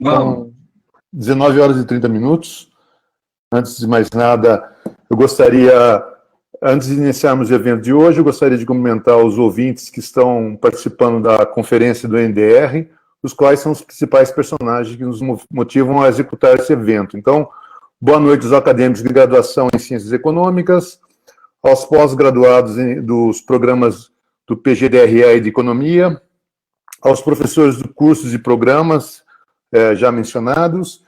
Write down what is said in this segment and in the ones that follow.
Vamos. São 19 horas e 30 minutos. Antes de mais nada, eu gostaria, antes de iniciarmos o evento de hoje, eu gostaria de cumprimentar os ouvintes que estão participando da conferência do NDR, os quais são os principais personagens que nos motivam a executar esse evento. Então, boa noite aos acadêmicos de graduação em Ciências Econômicas, aos pós-graduados dos programas do PGDRE de Economia, aos professores de cursos e programas já mencionados,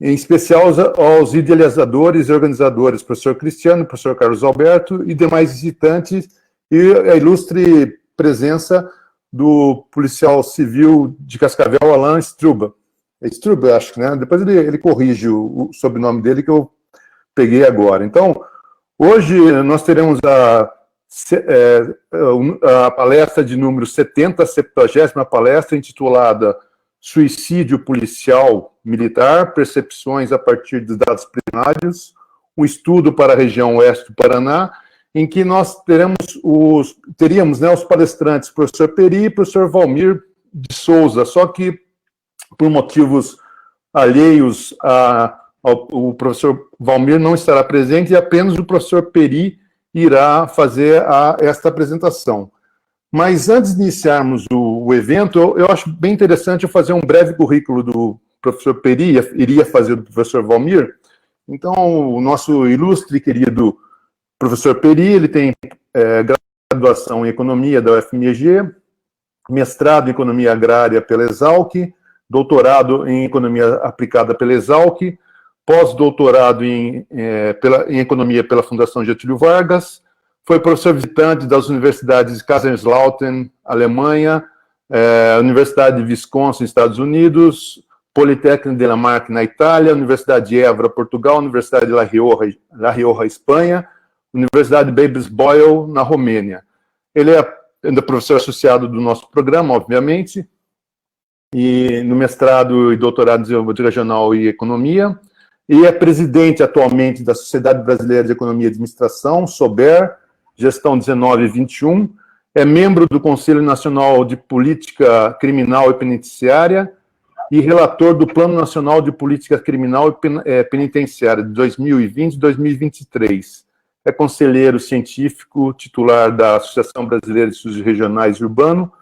em especial aos idealizadores e organizadores, professor Cristiano, professor Carlos Alberto e demais visitantes, e a ilustre presença do policial civil de Cascavel, Alain Struba. É Struba, acho que, né? Depois ele corrige o sobrenome dele, que eu peguei agora. Então, hoje nós teremos a palestra de número 70, a 70ª palestra, intitulada Suicídio Policial Militar, Percepções a partir de dados primários, um estudo para a região oeste do Paraná, em que nós teríamos os palestrantes professor Peri e professor Valmir de Souza, só que por motivos alheios o professor Valmir não estará presente e apenas o professor Peri irá fazer esta apresentação. Mas antes de iniciarmos o evento, eu acho bem interessante eu fazer um breve currículo do professor Peri, iria fazer do professor Valmir. Então, o nosso ilustre e querido professor Peri, ele tem graduação em Economia da UFMG, mestrado em Economia Agrária pela Exalc, doutorado em Economia Aplicada pela Exalc, pós-doutorado em Economia pela Fundação Getúlio Vargas, foi professor visitante das universidades de Kaiserslautern, Alemanha, Universidade de Wisconsin, Estados Unidos, Politécnica de La Marque, na Itália, Universidade de Évora, Portugal, Universidade de La Rioja, Espanha, Universidade de Babeș-Bolyai, na Romênia. Ele é ainda professor associado do nosso programa, obviamente, e no mestrado e doutorado em Desenvolvimento Regional e Economia, e é presidente atualmente da Sociedade Brasileira de Economia e Administração, SOBER, Gestão 1921, é membro do Conselho Nacional de Política Criminal e Penitenciária e relator do Plano Nacional de Política Criminal e Penitenciária de 2020 e 2023. É conselheiro científico titular da Associação Brasileira de Estudos Regionais e Urbano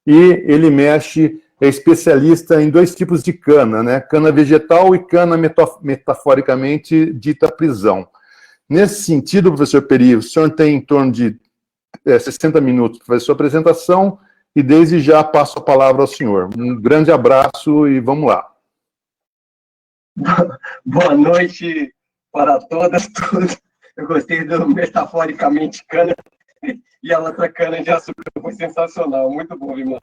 e ele é especialista em dois tipos de cana, né? Cana vegetal e cana metaforicamente dita prisão. Nesse sentido, professor Peri, o senhor tem em torno de 60 minutos para fazer sua apresentação e desde já passo a palavra ao senhor. Um grande abraço e vamos lá. Boa noite para todas. Eu gostei do metaforicamente cana e a outra cana de açúcar foi sensacional, muito bom, irmão.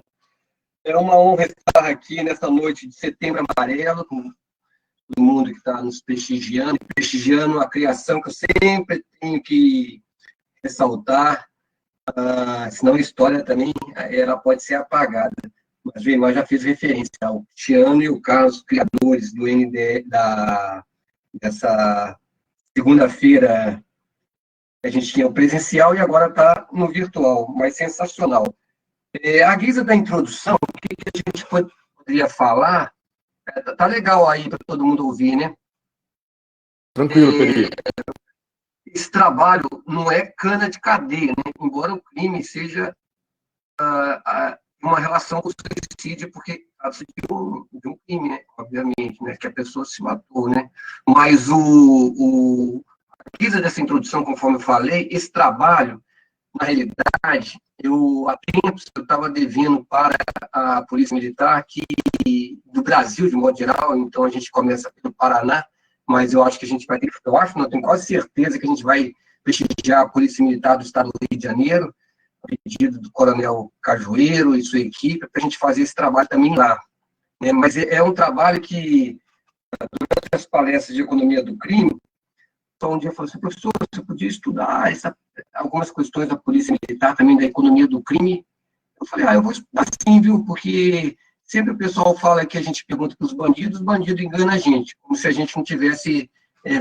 É uma honra estar aqui nessa noite de Setembro Amarelo, com todo mundo que está nos prestigiando a criação que eu sempre tenho que ressaltar, senão a história também ela pode ser apagada. Mas o irmão já fez referência ao Tiano e o Carlos, criadores do NDE, dessa segunda-feira a gente tinha o presencial e agora está no virtual, mas sensacional. À guisa da introdução, o que a gente poderia falar? Tá legal aí para todo mundo ouvir, né? Tranquilo, Peri. Esse trabalho não é cana de cadeia, né? Embora o crime seja uma relação com o suicídio, porque trata-se de um crime, né? Obviamente, né? Que a pessoa se matou, né? Mas a guisa dessa introdução, conforme eu falei, esse trabalho, na realidade, há tempos eu estava devendo para a Polícia Militar, do Brasil, de modo geral, então a gente começa pelo Paraná, mas eu acho que a gente vai ter, não, tenho quase certeza que a gente vai prestigiar a Polícia Militar do Estado do Rio de Janeiro, a pedido do Coronel Cajueiro e sua equipe, para a gente fazer esse trabalho também lá. Né? Mas é um trabalho que, durante as palestras de economia do crime, um dia falou assim, professor, você podia estudar algumas questões da Polícia Militar, também da economia do crime? Eu falei, eu vou estudar sim, viu, porque sempre o pessoal fala que a gente pergunta para os bandidos enganam a gente, como se a gente não tivesse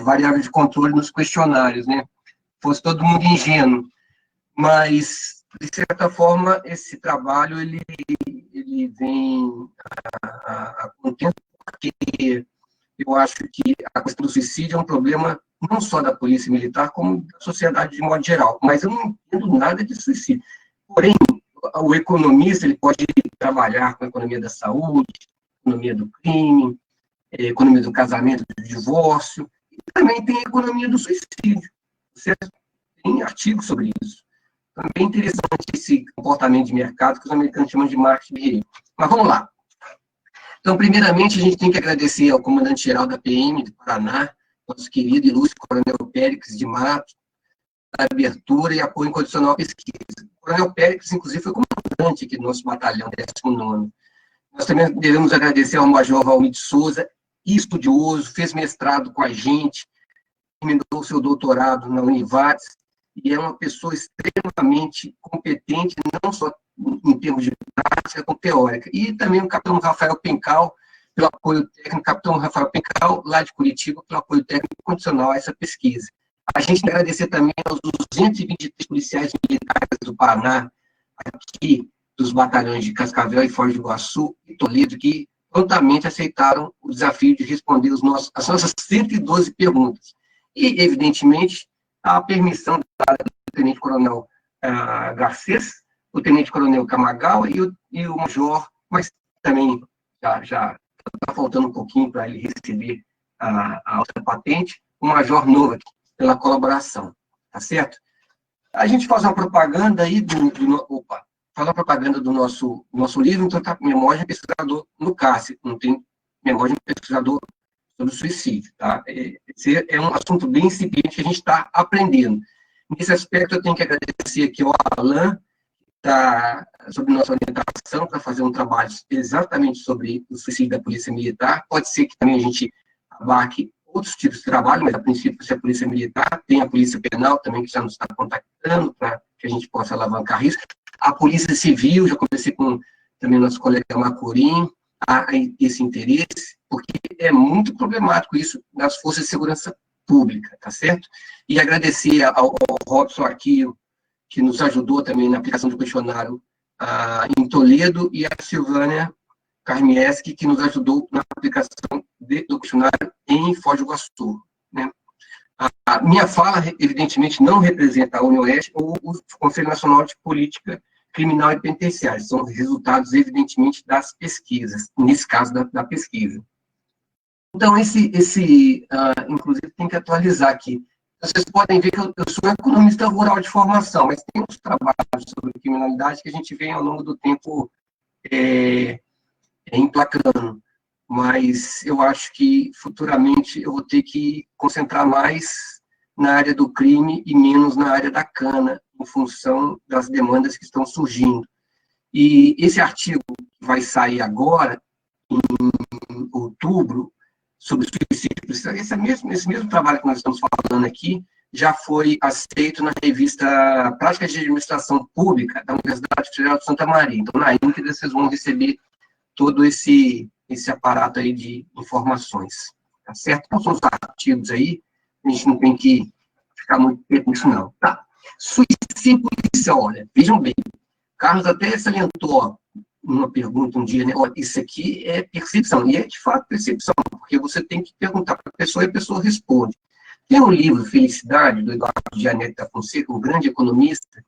variável de controle nos questionários, né? Fosse todo mundo ingênuo. Mas, de certa forma, esse trabalho, ele vem há muito tempo, porque eu acho que a questão do suicídio é um problema não só da polícia militar, como da sociedade de modo geral. Mas eu não entendo nada de suicídio. Porém, o economista ele pode trabalhar com a economia da saúde, economia do crime, economia do casamento, do divórcio, e também tem a economia do suicídio. Certo? Tem artigos sobre isso. Também é interessante esse comportamento de mercado que os americanos chamam de marketing behavior. Mas vamos lá. Então, primeiramente, a gente tem que agradecer ao comandante-geral da PM do Paraná, nosso querido e ilustre Coronel Péricles de Matos, a abertura e apoio incondicional à pesquisa. O Coronel Péricles, inclusive, foi comandante aqui do nosso batalhão 19º. Nós também devemos agradecer ao Major Valmir de Souza, estudioso, fez mestrado com a gente, terminou seu doutorado na Univates, e é uma pessoa extremamente competente, não só em termos de prática, como teórica. E também o capitão Rafael Pencal, pelo apoio técnico, capitão Rafael Pencal, lá de Curitiba, pelo apoio técnico condicional a essa pesquisa. A gente tem que agradecer também aos 223 policiais militares do Paraná, aqui dos batalhões de Cascavel e Foz do Iguaçu e Toledo, que prontamente aceitaram o desafio de responder as nossas 112 perguntas. E, evidentemente, a permissão dada do tenente-coronel Garcês, o tenente-coronel Camagawa e o major, mas também já está faltando um pouquinho para ele receber a outra patente, o major Novak, pela colaboração, tá certo? A gente faz uma propaganda aí faz uma propaganda do nosso livro, então tá Memória de Pesquisador no CARCE, não tem Memória de Pesquisador sobre o suicídio, tá? Esse é um assunto bem incipiente que a gente está aprendendo. Nesse aspecto, eu tenho que agradecer aqui ao Alain, tá, sobre nossa orientação, para fazer um trabalho exatamente sobre o suicídio da Polícia Militar. Pode ser que também a gente abarque outros tipos de trabalho, mas a princípio, se a Polícia Militar, tem a Polícia Penal também, que já nos está contactando, para que a gente possa alavancar isso. A Polícia Civil, já conversei com também nosso colega Macurim, há esse interesse, porque é muito problemático isso nas forças de segurança pública, tá certo? E agradecer ao Robson Arquio, que nos ajudou também na aplicação do questionário em Toledo, e a Silvânia Carmieski, que nos ajudou na aplicação do questionário em Foz do Iguaçu. Né? A minha fala, evidentemente, não representa a UniOeste ou o Conselho Nacional de Política Criminal e Penitenciária, são resultados, evidentemente, das pesquisas, nesse caso da pesquisa. Então, inclusive, tem que atualizar aqui. Vocês podem ver que eu sou economista rural de formação, mas tem uns trabalhos sobre criminalidade que a gente vem ao longo do tempo emplacando. Mas eu acho que, futuramente, eu vou ter que concentrar mais na área do crime e menos na área da cana, em função das demandas que estão surgindo. E esse artigo que vai sair agora, em outubro, sobre suicídio, esse mesmo trabalho que nós estamos falando aqui, já foi aceito na revista Práticas de Administração Pública da Universidade Federal de Santa Maria. Então, na íntegra, vocês vão receber todo esse aparato aí de informações, tá certo? Então, são os artigos aí, a gente não tem que ficar muito tempo nisso, não. Tá. Suicídio policial, olha, vejam bem, Carlos até salientou uma pergunta um dia, né? Olha, isso aqui é percepção, e é de fato percepção, porque você tem que perguntar para a pessoa e a pessoa responde. Tem um livro, Felicidade, do Eduardo Gianetti da Fonseca, um grande economista,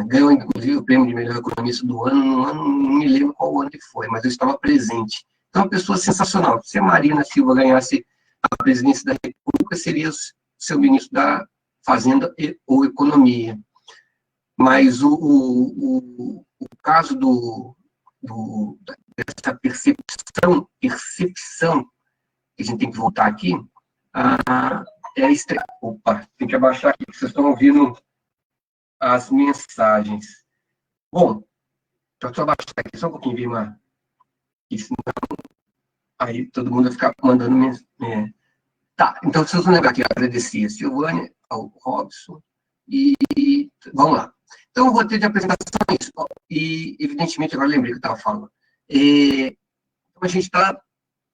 ganhou inclusive o prêmio de melhor economista do ano, não me lembro qual ano que foi, mas eu estava presente. Então, uma pessoa sensacional. Se a Marina Silva ganhasse a presidência da República, seria o seu ministro da Fazenda ou Economia. Mas o caso dessa percepção, que a gente tem que voltar aqui, Opa, tem que abaixar aqui, porque vocês estão ouvindo as mensagens. Bom, deixa eu abaixar aqui só um pouquinho, Vimar. Senão, aí todo mundo vai ficar mandando mensagem. Tá, então vocês vão lembrar que eu agradeci a Silvânia, ao Robson, e vamos lá. Então, o roteiro de apresentação é isso. E, evidentemente, agora lembrei o que eu estava falando. Então, a gente está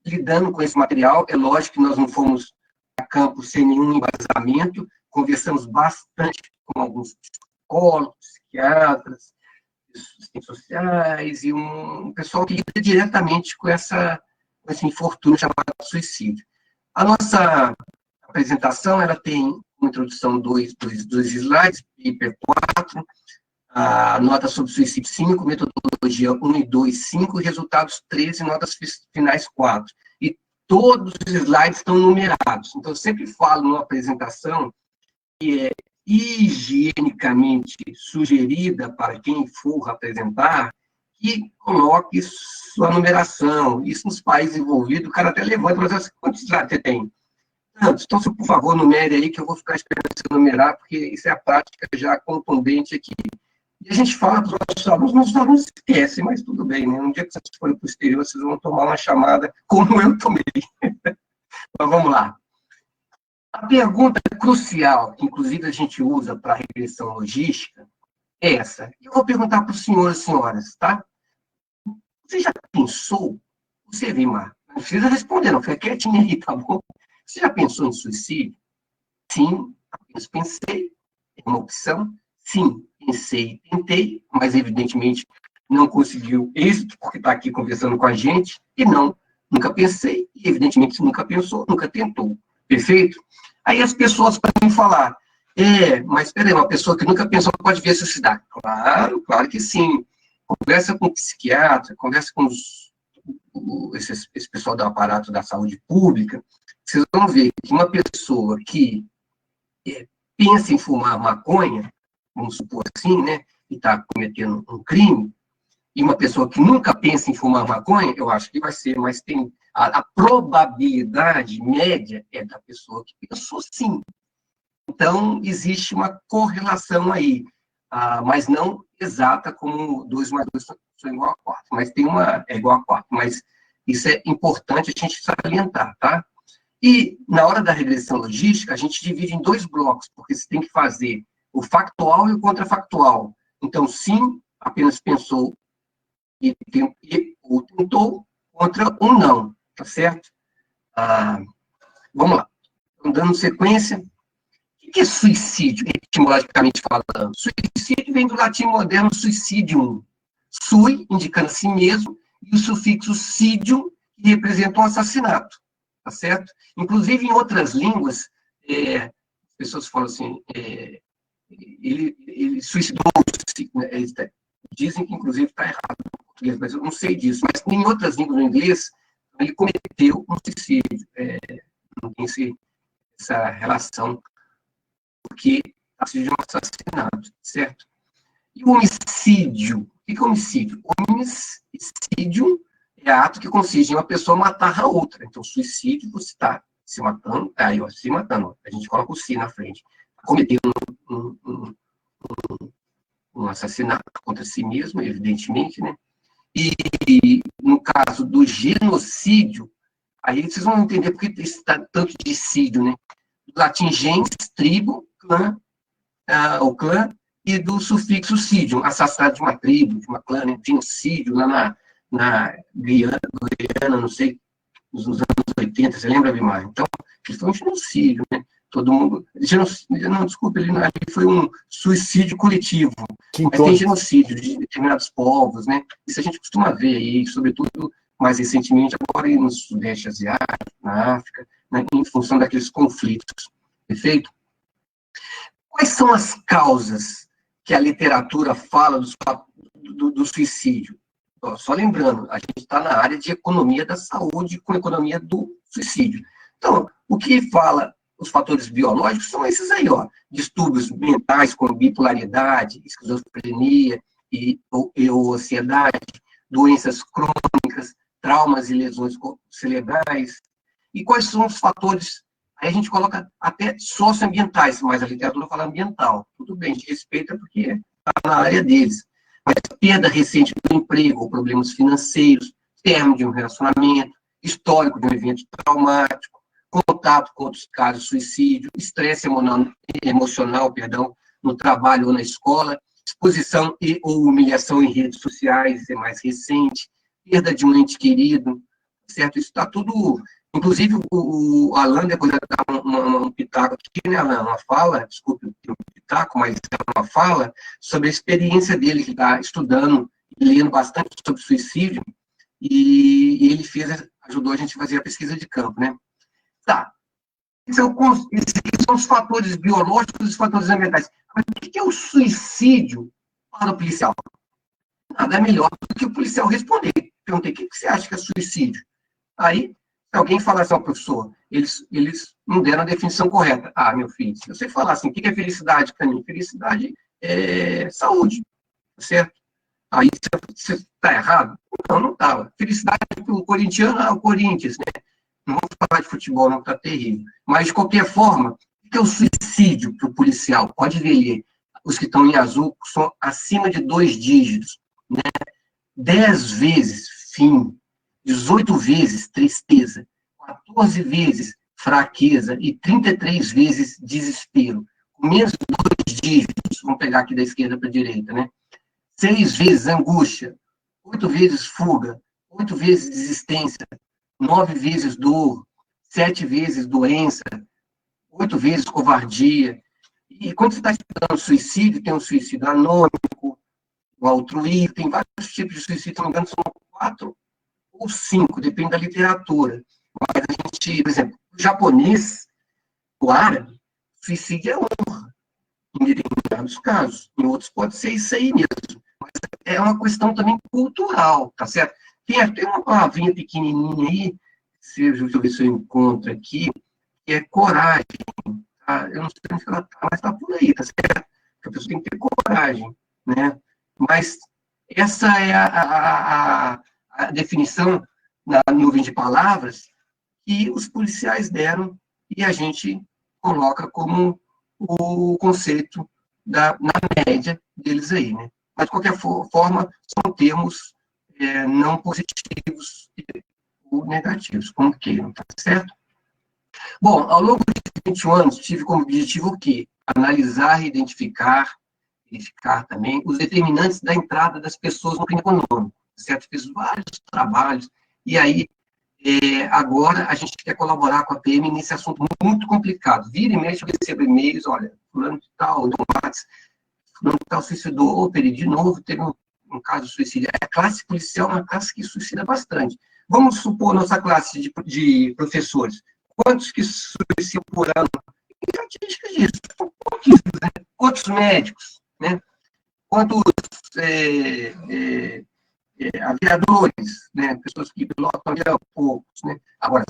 lidando com esse material. É lógico que nós não fomos a campo sem nenhum embasamento. Conversamos bastante com alguns psicólogos, psiquiatras, ciências sociais, e um pessoal que lida diretamente com essa esse infortúnio chamado suicídio. A nossa apresentação, ela tem uma introdução, dois slides, paper 4, a nota sobre suicídio 5, metodologia 1 e 2, 5, resultados 13, notas finais 4. E todos os slides estão numerados. Então, eu sempre falo numa apresentação que é higienicamente sugerida para quem for apresentar, que coloque sua numeração. Isso nos países envolvidos, o cara até levanta, mas quantos slides você tem? Então, por favor, numere aí, que eu vou ficar esperando você numerar, porque isso é a prática já contundente aqui. E a gente fala para os nossos alunos esquecem, mas tudo bem, né? Um dia que vocês forem para o exterior, vocês vão tomar uma chamada como eu tomei. Mas vamos lá. A pergunta crucial, que inclusive a gente usa para a regressão logística, é essa. Eu vou perguntar para os senhores e senhoras, tá? Você já pensou? Você, Vimar, não precisa responder, não, fica quietinho aí, tá bom? Você já pensou em suicídio? Sim, apenas pensei, é uma opção. Sim, pensei, tentei, mas evidentemente não conseguiu êxito, porque está aqui conversando com a gente, e não, nunca pensei, e evidentemente nunca pensou, nunca tentou. Perfeito? Aí as pessoas podem falar, mas peraí, uma pessoa que nunca pensou pode vir a suicidar. Claro, claro que sim. Conversa com o psiquiatra, conversa com esse pessoal do aparato da saúde pública, vocês vão ver que uma pessoa que pensa em fumar maconha, vamos supor assim, né, e está cometendo um crime, e uma pessoa que nunca pensa em fumar maconha, eu acho que vai ser, mas tem a probabilidade média é da pessoa que pensou sim. Então, existe uma correlação aí, mas não exata como 2 mais 2 são igual a 4, mas tem uma, é igual a 4, mas isso é importante a gente salientar, tá? E, na hora da regressão logística, a gente divide em 2 blocos, porque você tem que fazer o factual e o contrafactual. Então, sim, apenas pensou ou tentou, contra um não, tá certo? Vamos lá. Então, dando sequência, o que é suicídio, etimologicamente falando? Suicídio vem do latim moderno suicidium. Sui, indicando a si mesmo, e o sufixo cidium, que representa um assassinato. Tá certo? Inclusive, em outras línguas, as pessoas falam assim, ele suicidou-se, né? Dizem que, inclusive, está errado no português, mas eu não sei disso. Mas em outras línguas, no inglês, ele cometeu um suicídio. Não tem essa relação, porque suicídio é um assassinato, certo? E o homicídio? O que é homicídio? Homicídio é ato que consiste em uma pessoa matar a outra. Então, suicídio, você está se matando, se matando, a gente coloca o si na frente, cometendo um assassinato contra si mesmo, evidentemente, né? E no caso do genocídio, aí vocês vão entender porque está tanto de sídio, né? Do latim gens, tribo, clã, o clã, e do sufixo sídio, assassinato de uma tribo, de uma clã, né? Genocídio, lá na Guiana, não sei, nos anos 80, você lembra, Vimar? Então, foi um genocídio, né? Todo mundo... Não, desculpa, ele foi um suicídio coletivo, mas tem genocídio de determinados povos, né? Isso a gente costuma ver aí, sobretudo, mais recentemente, agora no Sudeste Asiático, na África, né? Em função daqueles conflitos. Perfeito? Quais são as causas que a literatura fala do suicídio? Só lembrando, a gente está na área de economia da saúde com economia do suicídio. Então, o que fala os fatores biológicos são esses aí, ó, distúrbios mentais como bipolaridade, esquizofrenia ou ansiedade, doenças crônicas, traumas e lesões cerebrais. E quais são os fatores? Aí a gente coloca até socioambientais, mas a literatura fala ambiental. Tudo bem, a gente respeita porque está na área deles. Mas perda recente do emprego, ou problemas financeiros, término de um relacionamento, histórico de um evento traumático, contato com outros casos, suicídio, estresse emocional, no trabalho ou na escola, exposição ou humilhação em redes sociais, é mais recente, perda de um ente querido, certo? Isso está tudo... Inclusive, o Alan, depois vai dar um pitaco aqui, né, Alan? Uma fala, desculpe o pitaco, mas é uma fala sobre a experiência dele, que está estudando e lendo bastante sobre suicídio, e ele ajudou a gente a fazer a pesquisa de campo, né? Tá. Esses são os fatores biológicos e os fatores ambientais. Mas o que é o suicídio para o policial? Nada melhor do que o policial responder. Perguntei, o que você acha que é suicídio? Aí, se alguém falar assim, professor, eles não deram a definição correta. Ah, meu filho, se você falar assim, o que é felicidade para mim? Felicidade é saúde, certo? Aí você está errado? Não, não estava. Felicidade para o corintiano, o Corinthians, né? Não vamos falar de futebol, não está terrível. Mas, de qualquer forma, o que é o suicídio para o policial? Pode ver ali, os que estão em azul são acima de 2 dígitos, né? 10 vezes fim, 18 vezes tristeza, 14 vezes fraqueza e 33 vezes desespero. Com menos de 2 dígitos, vamos pegar aqui da esquerda para a direita, né? 6 vezes angústia, 8 vezes fuga, 8 vezes desistência, 9 vezes dor, 7 vezes doença, 8 vezes covardia. E quando você está estudando suicídio, tem um suicídio anônimo, o altruísta, tem vários tipos de suicídio, se não me engano, são 4 ou 5, depende da literatura. Mas a gente, por exemplo, o japonês, o árabe, suicídio é honra, em determinados casos. Em outros pode ser isso aí mesmo. Mas é uma questão também cultural, tá certo? Tem uma palavrinha pequenininha aí, deixa eu ver se eu encontro aqui, que é coragem. Tá? Eu não sei onde ela está, mas está por aí, tá certo? A pessoa tem que ter coragem, né? Mas essa é a definição na nuvem de palavras que os policiais deram e a gente coloca como o conceito na média deles aí, né? Mas, de qualquer forma, são termos não positivos ou negativos, como queiram, tá certo? Bom, ao longo de 21 anos, tive como objetivo o quê? Analisar e verificar também os determinantes da entrada das pessoas no crime econômico, certo? Fiz vários trabalhos, e aí, agora, a gente quer colaborar com a PM nesse assunto muito complicado. Vira e mexe, eu recebo e-mails, olha, fulano de tal, tomates, fulano de tal suicidou, de novo, teve um caso de suicídio. A classe policial é uma classe que suicida bastante. Vamos supor nossa classe de professores. Quantos que suicidam por ano? Tem estatísticas disso, são pouquíssimos, né? Quantos médicos, né? Quantos aviadores, né? Pessoas que pilotam avião, poucos, né? Agora,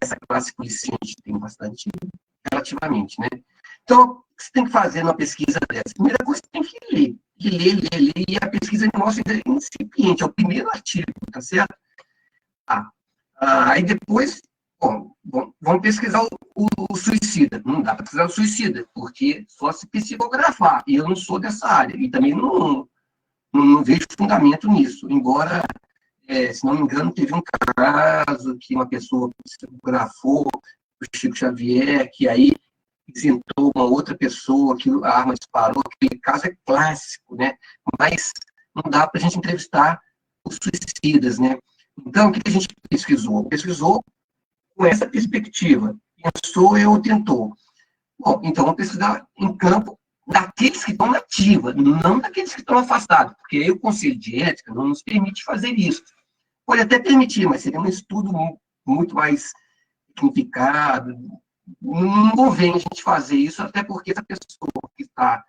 essa classe policial tem bastante, relativamente, né? Então, o que você tem que fazer numa pesquisa dessa? A primeira coisa, você tem que ler. Ler, e a pesquisa mostra que é incipiente, é o primeiro artigo, tá certo? Aí depois, vamos pesquisar o suicida. Não dá para pesquisar o suicida, porque só se psicografar. E eu não sou dessa área. E também não vejo fundamento nisso. Embora, se não me engano, teve um caso que uma pessoa psicografou o Chico Xavier, que aí isentou uma outra pessoa, que a arma disparou. Aquele caso é clássico, né? Mas não dá para a gente entrevistar os suicidas, né? Então, o que a gente pesquisou? Pesquisou com essa perspectiva. Pensou ou tentou. Bom, então vamos pesquisar em campo daqueles que estão na ativa, não daqueles que estão afastados, porque aí o Conselho de Ética não nos permite fazer isso. Pode até permitir, mas seria um estudo muito mais significado. Não convém a gente fazer isso, até porque essa pessoa que está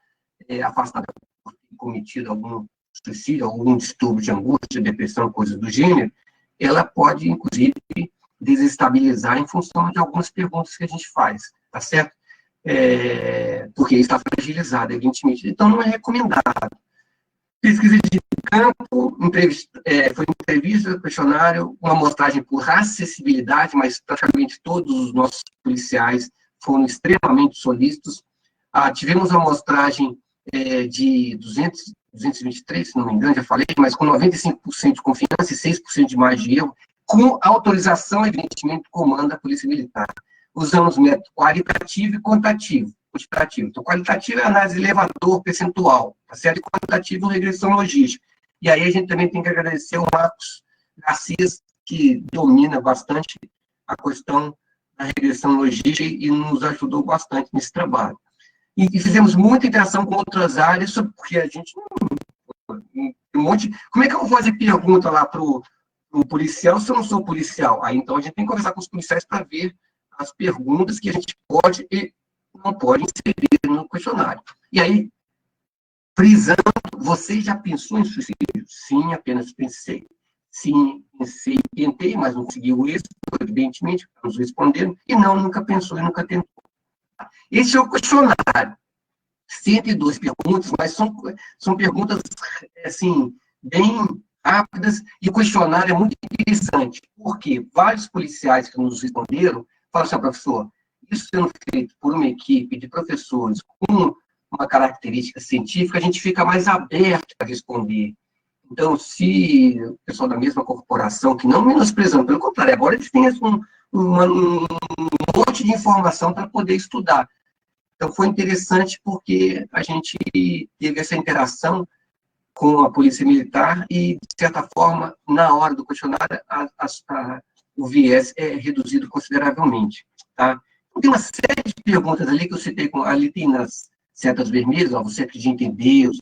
afastada por ter cometido algum suicídio, algum distúrbio de angústia, depressão, coisas do gênero, ela pode, inclusive, desestabilizar em função de algumas perguntas que a gente faz, tá certo? Porque está fragilizado, evidentemente. Então, não é recomendado. Pesquisa de campo, foi entrevista, questionário, uma amostragem por acessibilidade, mas praticamente todos os nossos policiais foram extremamente solícitos. Tivemos uma amostragem de 223, se não me engano, já falei, mas com 95% de confiança e 6% de margem de erro, com autorização, evidentemente, do comando da Polícia Militar. Usamos método qualitativo e quantitativo. Então, qualitativo é análise de elevador percentual, tá certo? E quantitativo, regressão logística. E aí a gente também tem que agradecer ao Marcos Garcias, que domina bastante a questão da regressão logística e nos ajudou bastante nesse trabalho. E fizemos muita interação com outras áreas, porque a gente um monte... Como é que eu vou fazer pergunta lá para o o policial se eu não sou policial? Aí, então, a gente tem que conversar com os policiais para ver as perguntas que a gente pode e não pode inserir no questionário. E aí, frisando, você já pensou em suicídio? Sim, apenas pensei. Sim, pensei, tentei, mas não conseguiu isso, evidentemente, nos responderam. E não, nunca pensou e nunca tentou. Esse é o questionário. 102 perguntas, mas são perguntas, assim, bem rápidas, e o questionário é muito interessante, porque vários policiais que nos responderam falaram assim, professor, isso sendo feito por uma equipe de professores com uma característica científica, a gente fica mais aberto a responder. Então, se o pessoal da mesma corporação, que não menosprezando, pelo contrário, agora eles têm um monte de informação para poder estudar. Então, foi interessante porque a gente teve essa interação com a Polícia Militar e, de certa forma, na hora do questionário, o viés é reduzido consideravelmente. Tá? Então, tem uma série de perguntas ali que eu citei, ali tem nas setas vermelhas, ó, você acredita em Deus,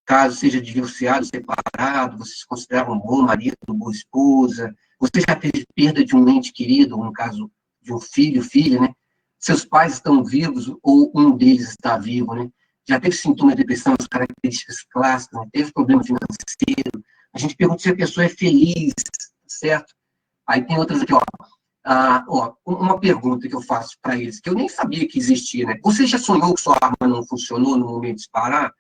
caso seja divorciado, separado, você se considera um bom marido, uma boa esposa, você já teve perda de um ente querido, no caso de um filho, filha, né? Seus pais estão vivos ou um deles está vivo, né? Já teve sintomas de depressão, as características clássicas, né? Teve problema financeiro. A gente pergunta se a pessoa é feliz, certo? Aí tem outras aqui, ó. Uma pergunta que eu faço para eles, que eu nem sabia que existia, né? Você já sonhou que sua arma não funcionou no momento de disparar?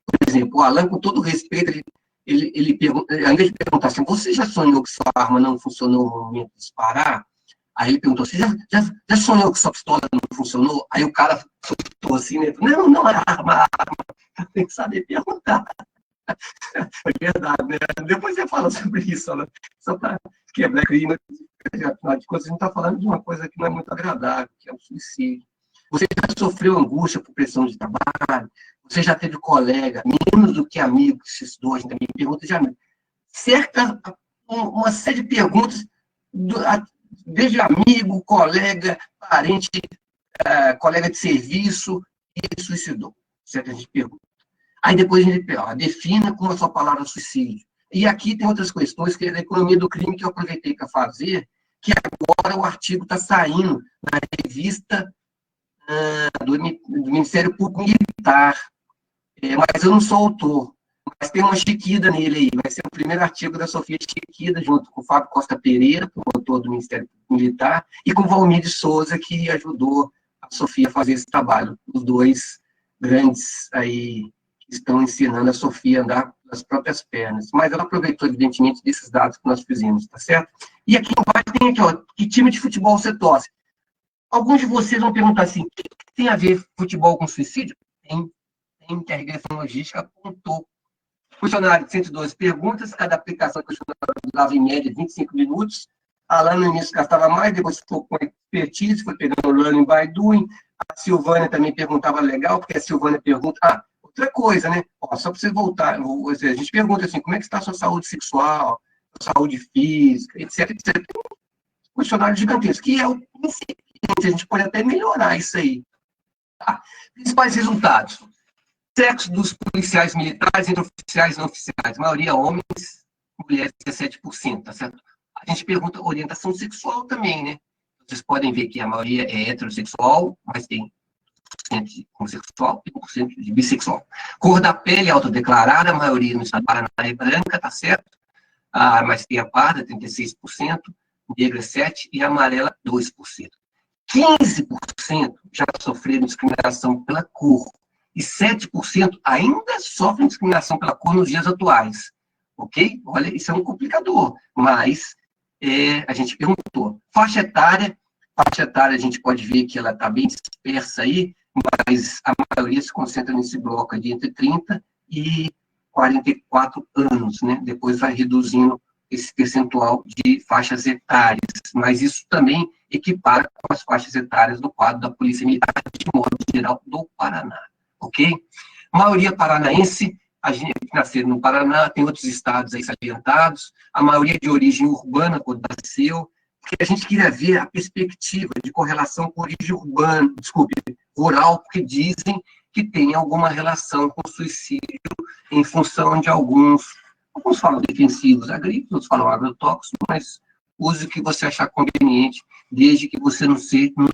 Por exemplo, o Alan, com todo respeito, ele pergunta, ao invés de perguntar assim, você já sonhou que sua arma não funcionou no momento de disparar? Aí ele perguntou, você já sonhou que sua pistola não funcionou? Aí o cara soltou assim, né? Não, é arma. Tem que saber perguntar. É verdade, né? Depois você fala sobre isso, né? Só para quebrar clima. Afinal de contas, a gente está falando de uma coisa que não é muito agradável, que é o suicídio. Você já sofreu angústia por pressão de trabalho? Você já teve colega, menos do que amigo, que se estudou, a gente também pergunta de amigo. Uma série de perguntas, desde amigo, colega, parente, colega de serviço, e suicidou. Certo? A gente pergunta. Aí depois a gente defina com a sua palavra suicídio. E aqui tem outras questões, que é da economia do crime, que eu aproveitei para fazer, que agora o artigo está saindo na revista do Ministério Público Militar. Mas eu não sou autor. Mas tem uma Chiquida nele aí. Vai ser o primeiro artigo da Sofia Chiquida, junto com o Fábio Costa Pereira, promotor do Ministério Público Militar, e com o Valmir de Souza, que ajudou a Sofia a fazer esse trabalho. Os dois grandes aí que estão ensinando a Sofia a andar nas próprias pernas. Mas ela aproveitou, evidentemente, desses dados que nós fizemos, tá certo? E aqui embaixo tem aqui, ó, que time de futebol você torce? Alguns de vocês vão perguntar assim, o que tem a ver futebol com suicídio? Tem que a regressão logística apontou. Questionário de 112 perguntas, cada aplicação do questionário dava em média 25 minutos. A Alana no início gastava mais, depois ficou com expertise, foi pegando o learning by doing. A Silvânia também perguntava legal, porque a Silvânia pergunta, outra coisa, né? Só para você voltar, a gente pergunta assim, como é que está a sua saúde sexual, sua saúde física, etc, etc. Um questionário gigantesco, que é o incipiente, a gente pode até melhorar isso aí. Tá? Principais resultados. Sexo dos policiais militares entre oficiais e não oficiais. A maioria homens, mulheres 17%, tá certo? A gente pergunta orientação sexual também, né? Vocês podem ver que a maioria é heterossexual, mas tem 1% de homossexual e 1% de bissexual. Cor da pele autodeclarada, a maioria no estado do Paraná é branca, tá certo? Mas tem a parda, 36%, negra 7% e amarela 2%. 15% já sofreram discriminação pela cor. E 7% ainda sofrem discriminação pela cor nos dias atuais. Ok? Olha, isso é um complicador, mas a gente perguntou. Faixa etária a gente pode ver que ela está bem dispersa aí, mas a maioria se concentra nesse bloco de entre 30 e 44 anos, né? Depois vai reduzindo esse percentual de faixas etárias, mas isso também equipara com as faixas etárias do quadro da Polícia Militar, de modo geral, do Paraná. Ok? A maioria paranaense, a gente nasceu no Paraná, tem outros estados aí salientados, a maioria de origem urbana, quando nasceu, porque a gente queria ver a perspectiva de correlação com origem urbana, rural, porque dizem que tem alguma relação com suicídio em função de alguns Alguns falam defensivos agrícolas, outros falam agrotóxicos, mas use o que você achar conveniente, desde que você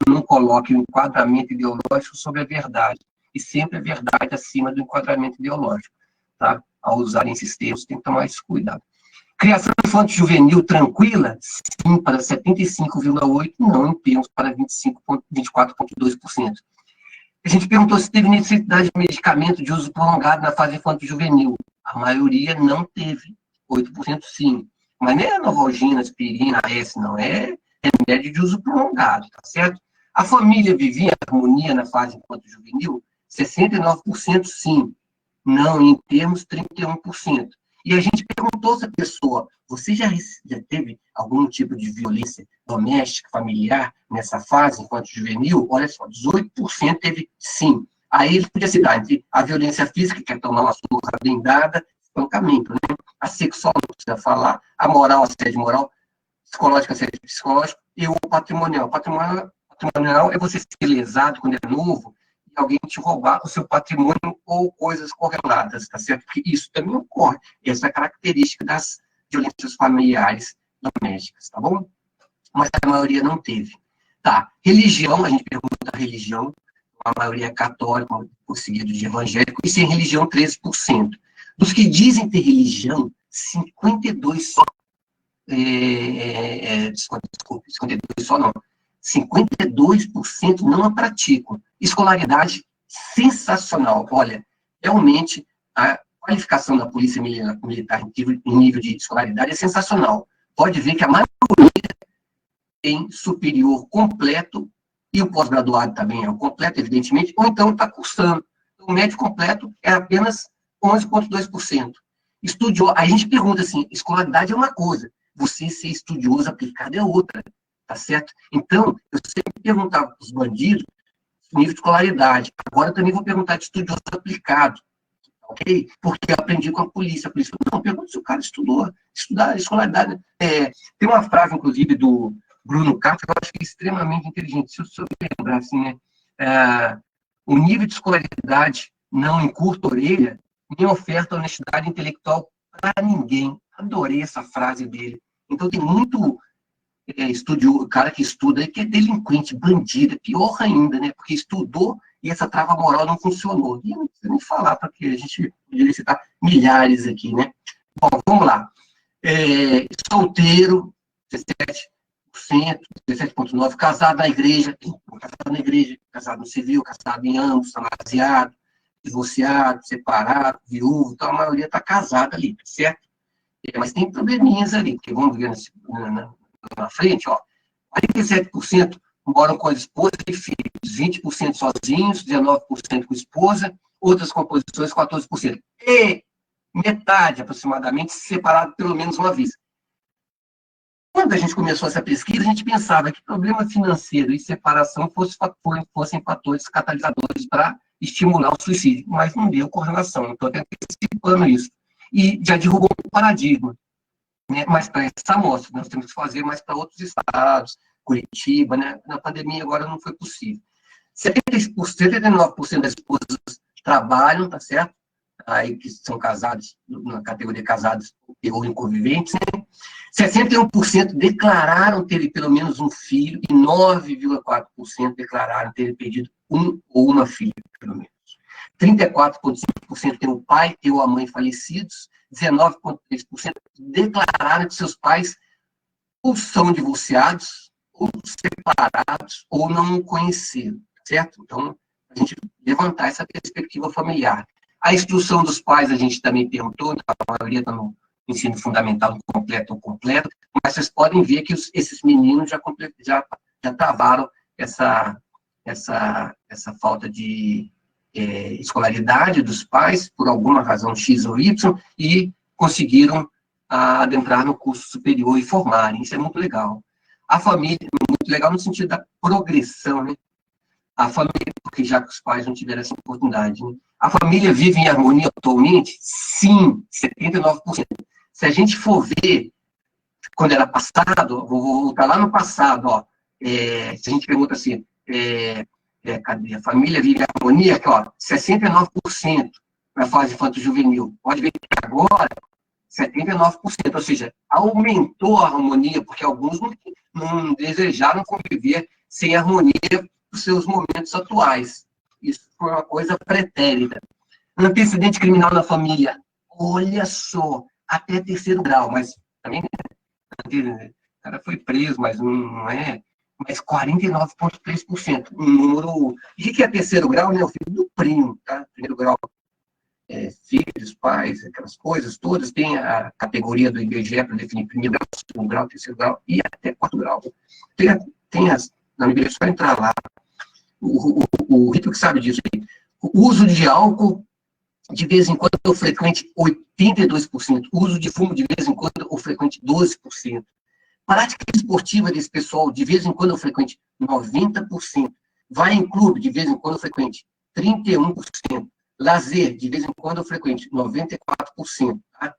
não coloque o enquadramento ideológico sobre a verdade. E sempre a verdade acima do enquadramento ideológico. Tá? Ao usarem esses termos, tem que tomar esse cuidado. Criação infanto-juvenil tranquila? Sim, para 75,8%, não, em termos para 24,2%. A gente perguntou se teve necessidade de medicamento de uso prolongado na fase infanto-juvenil. A maioria não teve, 8% sim. Mas não é Novalgina, aspirina, AS, não. É remédio de uso prolongado, tá certo? A família vivia em harmonia na fase infanto-juvenil? 69% sim. Não, em termos, 31%. E a gente perguntou se a pessoa, você já teve algum tipo de violência doméstica, familiar, nessa fase infanto-juvenil? Olha só, 18% teve sim. Aí ele podia citar entre a violência física, que é tomar uma surra bem dada, espancamento, né? A sexual, não precisa falar, a moral, assédio moral, psicológica, assédio psicológico, e o patrimonial. Patrimonial é você ser lesado quando é novo, alguém te roubar o seu patrimônio ou coisas correlatas, tá certo? Porque isso também ocorre. Essa é a característica das violências familiares domésticas, tá bom? Mas a maioria não teve. Tá, religião, a gente pergunta a religião, a maioria é católica, por seguido de evangélico, e sem religião, 13%. Dos que dizem ter religião, 52% só, desculpe, 52% só não, 52% não a praticam. Escolaridade sensacional. Olha, realmente, a qualificação da Polícia Militar em nível de escolaridade é sensacional. Pode ver que a maioria tem superior completo, e o pós-graduado também é o completo, evidentemente, ou então está cursando. O médio completo é apenas 11,2%. Estudioso, a gente pergunta assim, escolaridade é uma coisa, você ser estudioso aplicado é outra. Tá certo? Então, eu sempre perguntava para os bandidos o nível de escolaridade. Agora também vou perguntar de estudioso aplicado. Ok? Porque eu aprendi com a polícia. A polícia falou, não, pergunta se o cara estudou. Estudar escolaridade. Tem uma frase, inclusive, do Bruno Castro, que eu acho que é extremamente inteligente. Se eu lembrar, assim, né? O nível de escolaridade não encurta a orelha, nem oferta honestidade intelectual para ninguém. Adorei essa frase dele. Então, tem muito o cara que estuda, que é delinquente, bandido, é pior ainda, né? Porque estudou e essa trava moral não funcionou. E não precisa nem falar, porque a gente poderia citar milhares aqui, né? Bom, vamos lá. Solteiro, 17%, 17,9%, casado na igreja, casado no civil, casado em ambos, amasiado, divorciado, separado, viúvo, então a maioria está casada ali, certo? Mas tem probleminhas ali, porque vamos ver na frente, ó, 47% moram com a esposa e filhos, 20% sozinhos, 19% com esposa, outras composições, 14%. E metade, aproximadamente, separado pelo menos uma vez. Quando a gente começou essa pesquisa, a gente pensava que problema financeiro e separação fossem fatores catalisadores para estimular o suicídio, mas não deu correlação. Estou até antecipando isso. E já derrubou um paradigma. Né? Mas para essa amostra, nós temos que fazer mais para outros estados, Curitiba, né? Na pandemia agora não foi possível. 79% das esposas trabalham, tá certo? Aí que são casados, na categoria casados ou inconviventes, né? 61% declararam ter pelo menos um filho e 9,4% declararam ter perdido um ou uma filha, pelo menos. 34,5% tem o pai ou a mãe falecidos, 19,3% declararam que seus pais ou são divorciados, ou separados, ou não o conheceram, certo? Então, a gente levantar essa perspectiva familiar. A instrução dos pais, a gente também perguntou, a maioria está no ensino fundamental completo ou completo, mas vocês podem ver que esses meninos já travaram essa falta de escolaridade dos pais, por alguma razão X ou Y, e conseguiram adentrar no curso superior e formarem. Isso é muito legal. A família, muito legal no sentido da progressão, né? A família, porque já que os pais não tiveram essa oportunidade, né? A família vive em harmonia atualmente? Sim, 79%. Se a gente for ver, quando era passado, vou voltar lá no passado, ó, se a gente pergunta assim, cadê? A família vive em harmonia? Aqui, ó, 69% na fase infanto-juvenil. Pode ver que agora 79%, ou seja, aumentou a harmonia, porque alguns não desejaram conviver sem harmonia nos seus momentos atuais. Isso foi uma coisa pretérita. Antecedente criminal na família, olha só, até terceiro grau, mas também o cara foi preso, mas não é, mas 49,3%, um número... O que é terceiro grau? Né? O filho do primo, tá? Primeiro grau, filhos, pais, aquelas coisas todas, tem a categoria do IBGE para definir primeiro grau, segundo grau, terceiro grau e até quarto grau. Tem as, na IBGE, só entrar lá, o Rito que sabe disso aí. O uso de álcool, de vez em quando, ou frequente, 82%. O uso de fumo, de vez em quando, ou frequente, 12%. Prática esportiva desse pessoal, de vez em quando, ou frequente, 90%. Vai em clube, de vez em quando, ou frequente, 31%. Lazer, de vez em quando, ou frequente, 94%. Tá?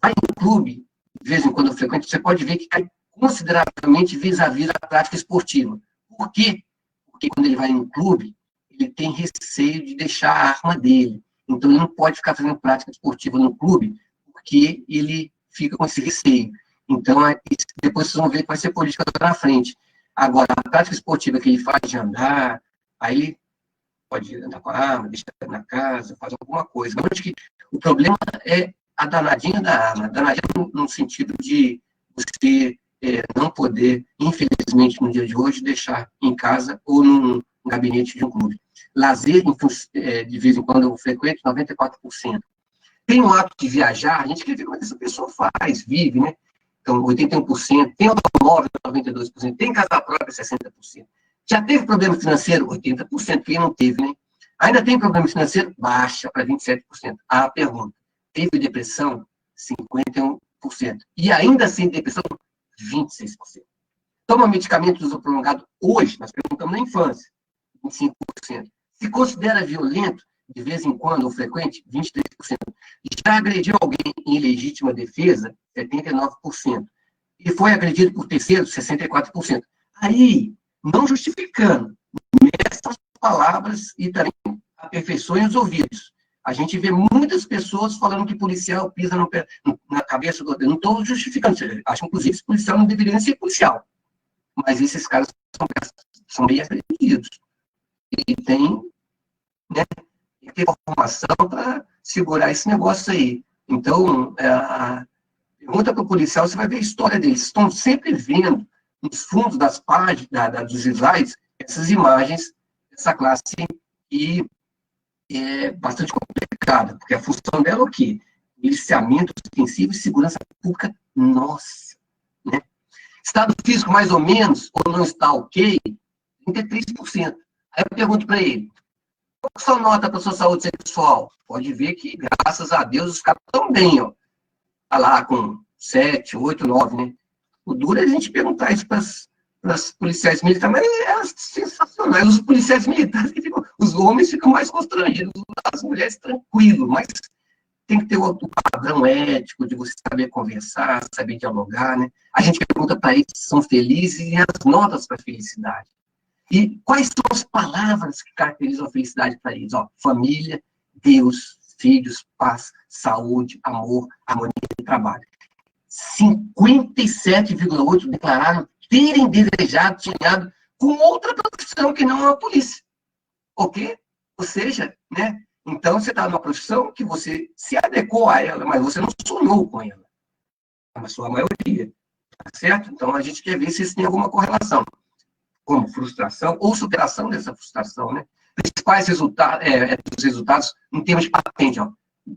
Vai em clube, de vez em quando, ou frequente, você pode ver que cai consideravelmente vis-à-vis a prática esportiva. Por quê? Porque quando ele vai em clube, ele tem receio de deixar a arma dele. Então, ele não pode ficar fazendo prática esportiva no clube, porque ele fica com esse receio. Então, depois vocês vão ver que vai ser política lá na frente. Agora, a prática esportiva que ele faz de andar, aí ele pode andar com a arma, deixar na casa, fazer alguma coisa. Mas acho que o problema é a danadinha da arma. Danadinha no sentido de você não poder, infelizmente, no dia de hoje, deixar em casa ou num gabinete de um clube. Lazer, de vez em quando eu frequento, 94%. Tem um hábito de viajar, a gente quer ver como essa pessoa faz, vive, né? Então, 81%. Tem automóvel, 92%. Tem casa própria, 60%. Já teve problema financeiro? 80%. Quem não teve, né? Ainda tem problema financeiro? Baixa para 27%. A pergunta, teve depressão? 51%. E ainda sem depressão, 26%. Toma medicamento de uso prolongado hoje? Nós perguntamos na infância. 25%. Se considera violento, de vez em quando, ou frequente, 23%. Já agrediu alguém em legítima defesa, 79%. E foi agredido por terceiros, 64%. Aí, não justificando, essas palavras e também aperfeiçoem os ouvidos. A gente vê muitas pessoas falando que policial pisa na cabeça do outro. Não estou justificando. Acho, inclusive, que policial não deveria ser policial. Mas esses caras são bem agredidos. E tem, né, que ter formação para segurar esse negócio aí. Então, pergunta para o policial, você vai ver a história deles. Estão sempre vendo, nos fundos das páginas, dos slides, essas imagens dessa classe, e é bastante complicada, porque a função dela é o quê? Policiamento ostensivo e segurança pública, nossa, né? Estado físico mais ou menos, ou não está ok, 33%. Aí eu pergunto para ele, qual é a sua nota para a sua saúde sexual? Pode ver que, graças a Deus, os caras estão bem, ó. Tá lá com 7, 8, 9, né? O duro é a gente perguntar isso para as policiais militares, mas é sensacional. Os policiais militares, os homens ficam mais constrangidos, as mulheres tranquilo, mas tem que ter o padrão ético de você saber conversar, saber dialogar, né? A gente pergunta para eles se são felizes e as notas para a felicidade. E quais são as palavras que caracterizam a felicidade para eles? Ó, família, Deus, filhos, paz, saúde, amor, harmonia e trabalho. 57,8% declararam terem desejado, sonhado com outra profissão que não é a polícia. Ok? Ou seja, né? Então você está numa profissão que você se adequou a ela, mas você não sonhou com ela. Na sua maioria. Tá certo? Então a gente quer ver se isso tem alguma correlação. Como frustração ou superação dessa frustração, né? Principais resultados em termos de patente, ó.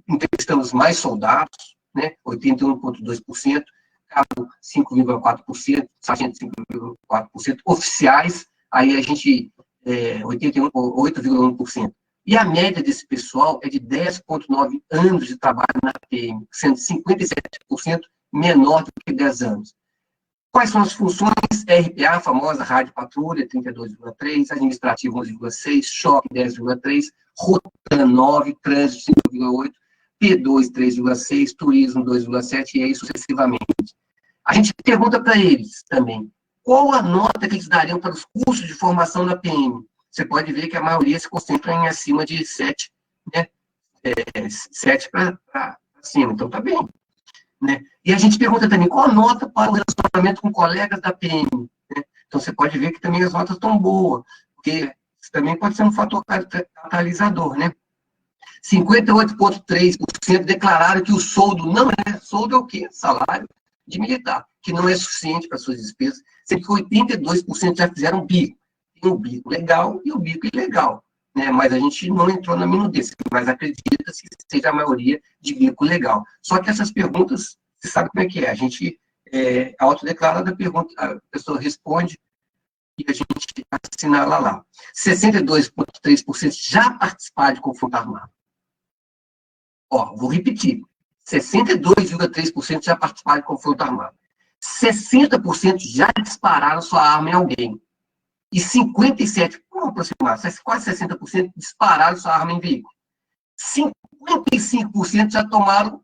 Entrevistamos mais soldados, né? 81,2%, cabo 5,4%, sargento 5,4%, oficiais, aí a gente 8,1%. E a média desse pessoal é de 10,9 anos de trabalho na PM, sendo 57% menor do que 10 anos. Quais são as funções? RPA, a famosa rádio patrulha, 32,3%, administrativo, 11,6%, choque, 10,3%, Rotan, 9%, trânsito, 5,8%, P2, 3,6%, turismo, 2,7%, e aí sucessivamente. A gente pergunta para eles também, qual a nota que eles dariam para os cursos de formação na PM? Você pode ver que a maioria se concentra em acima de 7, né? 7 para cima, então tá bem. né? E a gente pergunta também, qual a nota para o relacionamento com colegas da PM? Né? Então, você pode ver que também as notas estão boas, porque isso também pode ser um fator catalisador, né? 58,3% declararam que o soldo não é... Soldo é o quê? Salário de militar, que não é suficiente para suas despesas, sendo que 82% já fizeram bico. Tem o bico legal e o bico ilegal, né? Mas a gente não entrou na minudez, mas acredita-se que seja a maioria de bico legal. Só que essas perguntas, você sabe como é que é, a gente autodeclara da pergunta, a pessoa responde e a gente assinala lá. 62,3% já participaram de confronto armado. Ó, vou repetir. 62,3% já participaram de confronto armado. 60% já dispararam sua arma em alguém. E 57%, vamos aproximar, quase 60% dispararam sua arma em veículo. 55% já tomaram,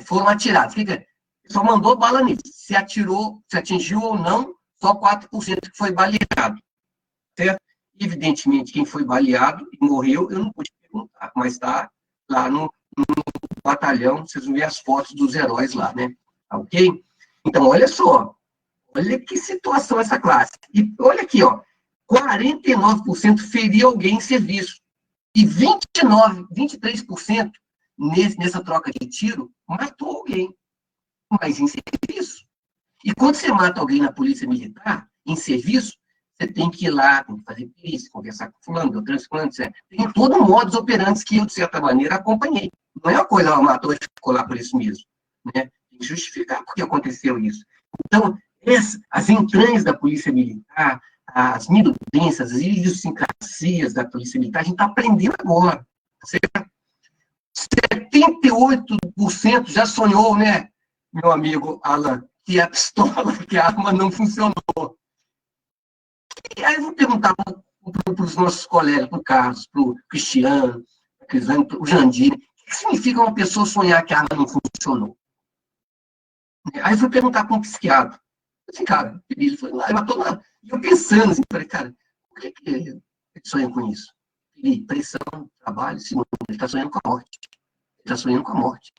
foram atirados. O que é? Só mandou bala nisso. Se atirou, se atingiu ou não, só 4% que foi baleado. Certo? Evidentemente, quem foi baleado e morreu, eu não pude perguntar, mas está lá no batalhão, vocês vão ver as fotos dos heróis lá, né? Ok? Então, olha só. Olha que situação essa classe. E olha aqui, ó. 49% feriu alguém em serviço. E 23% nessa troca de tiro matou alguém. Mas em serviço. E quando você mata alguém na polícia militar, em serviço, você tem que ir lá, tem que fazer perícia, conversar com fulano, beltrano, etc. Tem todo um modus operandi que eu, de certa maneira, acompanhei. Não é uma coisa, ela matou e ficou lá por isso mesmo. Né? Tem que justificar por que aconteceu isso. Então, as entranhas da polícia militar, as minudências, as idiosincrasias da polícia militar, a gente está aprendendo agora. Certo? 78% já sonhou, né, meu amigo Alan, que a pistola, que a arma não funcionou. E aí eu vou perguntar para os nossos colegas, para o Carlos, para o Cristiano, para o Jandir, o que significa uma pessoa sonhar que a arma não funcionou? Aí eu fui perguntar para um psiquiatra. Assim, cara, ele foi lá, matou lá. E eu pensando assim, falei, cara, por que ele sonha com isso? Ele, pressão, trabalho, segundo, ele está sonhando com a morte. Ele está sonhando com a morte.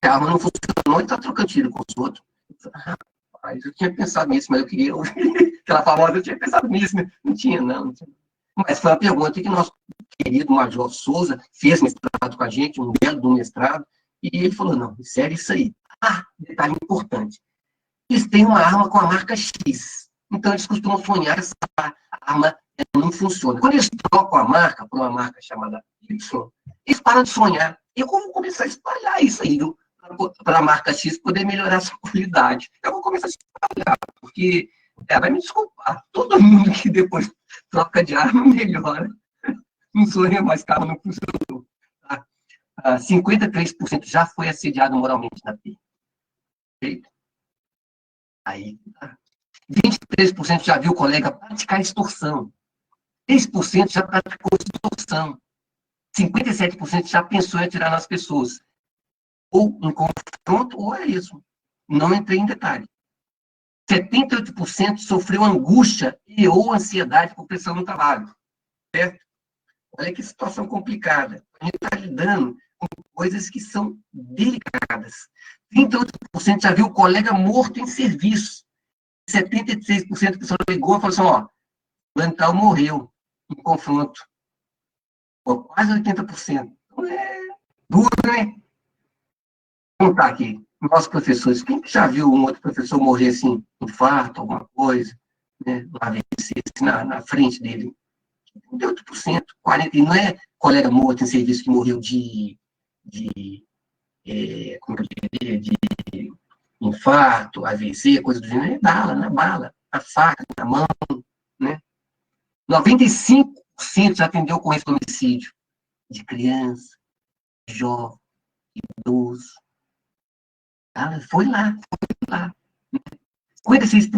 A arma não funcionou, ele está trocando tiro com os outros. Rapaz, eu tinha pensado nisso, mas eu queria ouvir. Aquela famosa, eu tinha pensado nisso, né? Não tinha, não. Mas foi uma pergunta que nosso querido Major Souza fez mestrado com a gente, um belo do mestrado, e ele falou, não, sério isso aí. Ah, detalhe importante. Eles têm uma arma com a marca X. Então, eles costumam sonhar que essa arma não funciona. Quando eles trocam a marca por uma marca chamada Y, eles param de sonhar. E eu vou começar a espalhar isso aí, para a marca X poder melhorar a sua qualidade. Eu vou começar a espalhar, porque, vai me desculpar, todo mundo que depois troca de arma melhora. Não sonha mais que a arma não funcionou. Tá? 53% já foi assediado moralmente na PI. Perfeito? Aí, 23% já viu o colega praticar extorsão. 3% já praticou extorsão. 57% já pensou em atirar nas pessoas. Ou em confronto, ou é isso. Não entrei em detalhe. 78% sofreu angústia e ou ansiedade por pressão no trabalho. Certo? Olha que situação complicada. A gente está lidando com coisas que são delicadas. 38% já viu o colega morto em serviço. 76% da pessoa ligou e falou assim, ó, o Antal morreu em confronto. Pô, quase 80%. Então é duro, né? Vamos contar aqui. Nossos professores, quem já viu um outro professor morrer assim, infarto, alguma coisa, né? Um AVC, assim, na frente dele? 38%, 40%. E não é colega morto em serviço que morreu como eu diria, de infarto, AVC, coisa do gênero, é bala, na bala, a faca, na mão, né? 95% já atendeu ocorrência de homicídio de criança, de jovem, idoso. Ela foi lá. 56%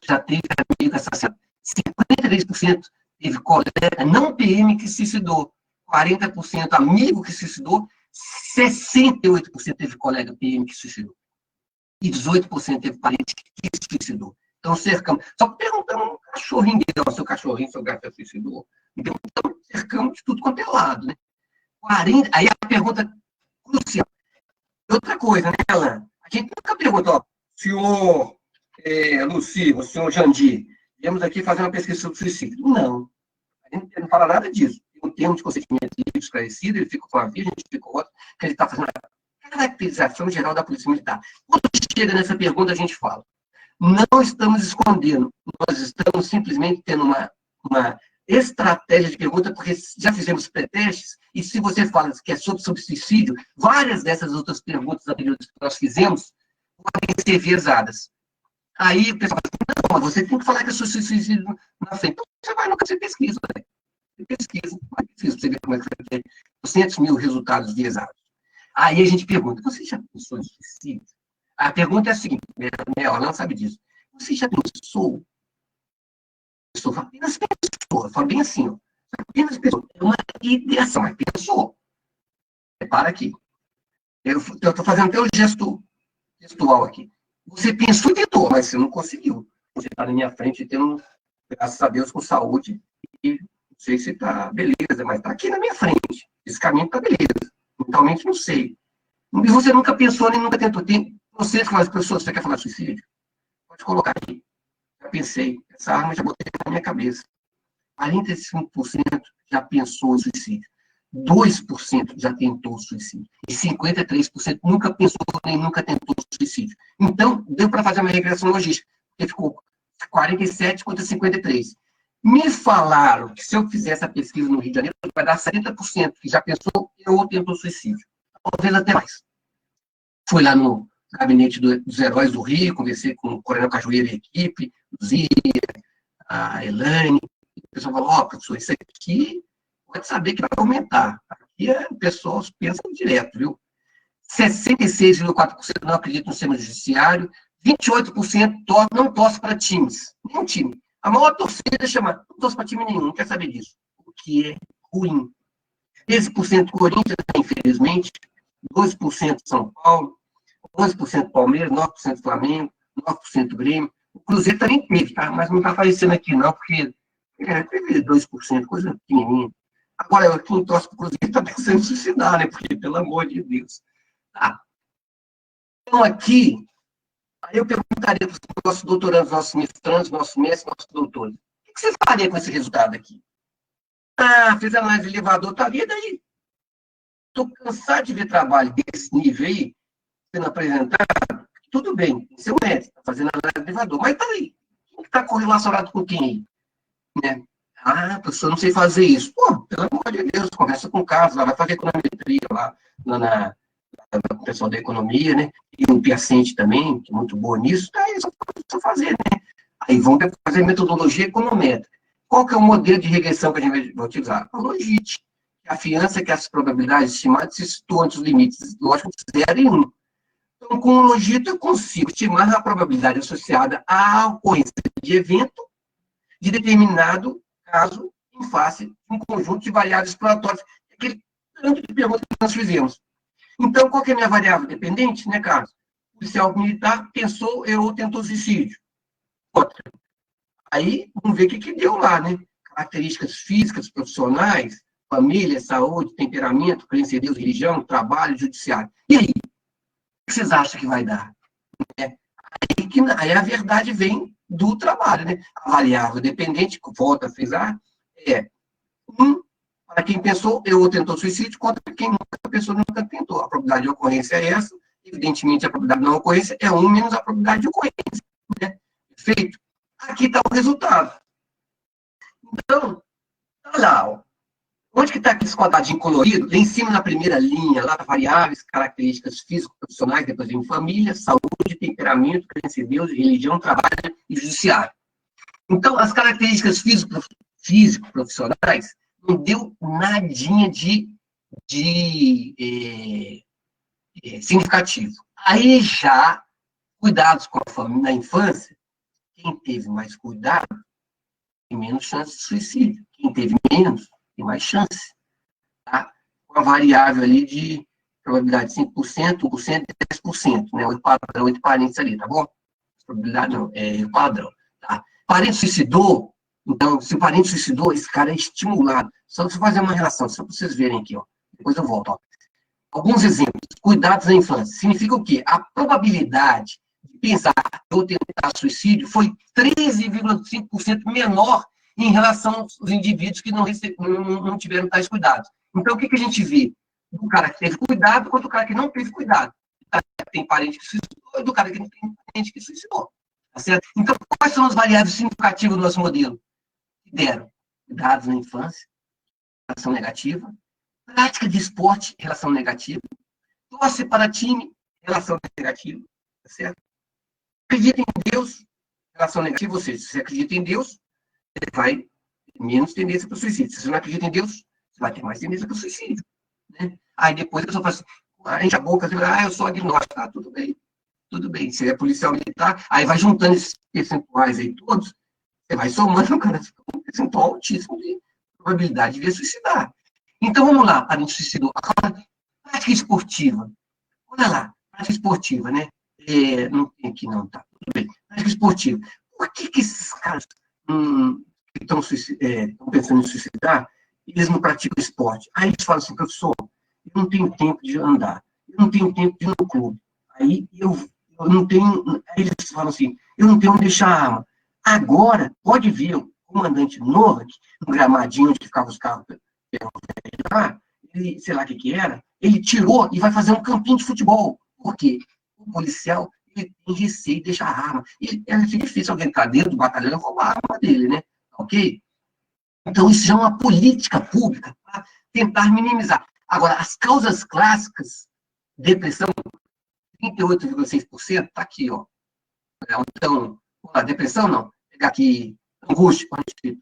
já teve amigo assassinado. 53% teve colega não PM que se suicidou. 40% amigo que se suicidou. 68% teve colega PM que se suicidou. E 18% teve parente que se suicidou. Então, cercamos. Só perguntamos um cachorrinho dele, seu cachorrinho, seu gato se suicidou. Então, cercamos de tudo quanto é lado, né? 40, aí a pergunta crucial. Outra coisa, né, Alan? A gente nunca pergunta, ó, senhor Luci, o senhor Jandir, viemos aqui fazer uma pesquisa sobre suicídio. Não. A gente não fala nada disso. Tem um termo de consentimento livre esclarecido, ele fica com uma via, a gente fica com outra, que ele está fazendo a caracterização geral da Polícia Militar. Quando chega nessa pergunta, a gente fala. Não estamos escondendo, nós estamos simplesmente tendo uma estratégia de pergunta, porque já fizemos pré-testes, e se você fala que é sobre suicídio, várias dessas outras perguntas anteriores que nós fizemos podem ser viesadas. Aí o pessoal fala assim, não, você tem que falar que é suicídio na frente. Então você vai no que você pesquisa, né? Você pesquisa, você vê como é que você tem 200 mil resultados viesados. Aí a gente pergunta, você já pensou em suicídio? A pergunta é a seguinte, ela não sabe disso. Você já pensou? Apenas pensou, fala bem assim, ó. Apenas pensou. É uma ideação, mas pensou. Para aqui. Eu estou fazendo até o gesto gestual aqui. Você pensou e tentou, mas você não conseguiu. Você está na minha frente tendo, graças a Deus, com saúde. E não sei se está beleza, mas está aqui na minha frente. Esse caminho está beleza. Mentalmente, não sei. E você nunca pensou nem nunca tentou. Tem você que fala, pessoas, você quer falar de suicídio? Pode colocar aqui. Já pensei. Essa arma já botei na minha cabeça. 45% já pensou em suicídio. 2% já tentou suicídio. E 53% nunca pensou nem nunca tentou suicídio. Então, deu para fazer uma regressão logística. Porque ficou 47 contra 53. Me falaram que se eu fizer essa pesquisa no Rio de Janeiro, vai dar 70% que já pensou ou tentou suicídio. Talvez até mais. Fui lá no gabinete dos heróis do Rio, conversei com o Coronel Cajueiro e a equipe, o Zia, a Elaine. O pessoal falou, ó, professor, isso aqui pode saber que vai aumentar. Aqui o pessoal pensa direto, viu? 66,4% não acreditam no sistema judiciário, 28% não torce para times, nenhum time. A maior torcida chama, não torce para time nenhum, não quer saber disso. O que é ruim. 13% Corinthians, infelizmente, 12% São Paulo, 11% Palmeiras, 9% Flamengo, 9% Grêmio. O Cruzeiro também teve, tá? Mas não está aparecendo aqui, não, porque teve 2%, coisa pequenininha. Agora, quem torce para o Cruzeiro está pensando em suicidar, né? Porque, pelo amor de Deus. Tá. Então, aqui, aí eu perguntaria para os nossos doutorandos, nossos mestrandos, nossos mestres, nossos doutores, o que você faria com esse resultado aqui? Ah, fez análise de elevador, tá ali, daí. Estou cansado de ver trabalho desse nível aí, sendo apresentado. Tudo bem, seu médico está fazendo análise de elevador, mas tá aí. Quem está correlacionado com quem aí? Né? Ah, professor, não sei fazer isso. Pô, pelo amor de Deus, conversa com o Carlos, lá vai fazer econometria lá o pessoal da economia, né? E o Piacente também, que é muito boa nisso, é só fazer, né? Aí vão fazer metodologia econométrica. Qual que é o modelo de regressão que a gente vai utilizar? A logística. Afiança que as probabilidades estimadas se situam entre os limites, lógico, 0 e 1. Então, com o logística, eu consigo estimar a probabilidade associada à ocorrência de evento de determinado caso em face de um conjunto de variáveis exploratórias. Aquele tanto de perguntas que nós fizemos. Então, qual que é a minha variável dependente, né, Carlos? O policial militar pensou ou tentou suicídio. Outra. Aí, vamos ver o que deu lá, né? Características físicas, profissionais, família, saúde, temperamento, crença em Deus, religião, trabalho, judiciário. E aí? O que vocês acham que vai dar? Aí a verdade vem do trabalho, né? A variável dependente, volta a frisar, é para quem pensou ou tentou suicídio, contra quem nunca pensou nunca tentou. A probabilidade de ocorrência é essa, evidentemente a probabilidade de não ocorrência é 1 menos a probabilidade de ocorrência. Né? Perfeito? Aqui está o resultado. Então, tá lá, ó. Onde que está aquele quadradinho colorido? Lá em cima, na primeira linha, lá, variáveis, características físico-profissionais, depois vem família, saúde, temperamento, crença em Deus, religião, trabalho e judiciário. Então, as características físico-profissionais não deu nadinha de significativo. Aí já, cuidados com a família na infância, quem teve mais cuidado tem menos chance de suicídio. Quem teve menos, tem mais chance. Tá? Com a variável ali de probabilidade de 5%, 1% e 10%, né? 8 parentes ali, tá bom? Probabilidade não, é o padrão. Tá? Parente suicidou, então, se o parente suicidou, esse cara é estimulado. Só para fazer uma relação, só para vocês verem aqui, ó. Depois eu volto, ó. alguns exemplos. Cuidados na infância. Significa o quê? A probabilidade de pensar ou tentar suicídio foi 13,5% menor em relação aos indivíduos que não tiveram tais cuidados. Então, o que a gente vê? Do cara que teve cuidado quanto do cara que não teve cuidado. Tem parente que suicidou e do cara que não tem parente que suicidou. Tá certo? Então, quais são as variáveis significativas do nosso modelo? Que deram cuidados na infância, relação negativa, prática de esporte, relação negativa, torce para time, relação negativa, tá certo? Acredita em Deus, relação negativa, ou seja, se você acredita em Deus, você vai ter menos tendência para o suicídio. Se você não acredita em Deus, você vai ter mais tendência para o suicídio. Né? Aí depois a pessoa fala assim, enche a boca, eu sou agnóstico, tá, tudo bem. Tudo bem, se é policial militar, aí vai juntando esses percentuais aí todos, você vai somando, cara, um percentual altíssimo de probabilidade de vir suicidar. Então, vamos lá, a gente suicidou. Agora, prática esportiva. Olha lá, prática esportiva, né? Não tem aqui não, tá? Tudo bem. Prática esportiva. Por que esses caras que estão pensando em suicidar, eles não praticam esporte? Aí eles falam assim, professor, eu não tenho tempo de andar, eu não tenho tempo de ir no clube. Aí eu não tenho... Aí eles falam assim, eu não tenho onde deixar a arma. Agora, pode vir o comandante novo aqui, no gramadinho onde ficavam os carros lá, ele, sei lá o que era, ele tirou e vai fazer um campinho de futebol. Por quê? O policial, ele tem receio de deixar a arma. É difícil alguém estar dentro do batalhão e roubar a arma dele, né? Ok? Então, isso já é uma política pública para tentar minimizar. Agora, as causas clássicas, depressão, 38,6%, está aqui, ó. Então, a depressão não. Vou pegar aqui, angústia,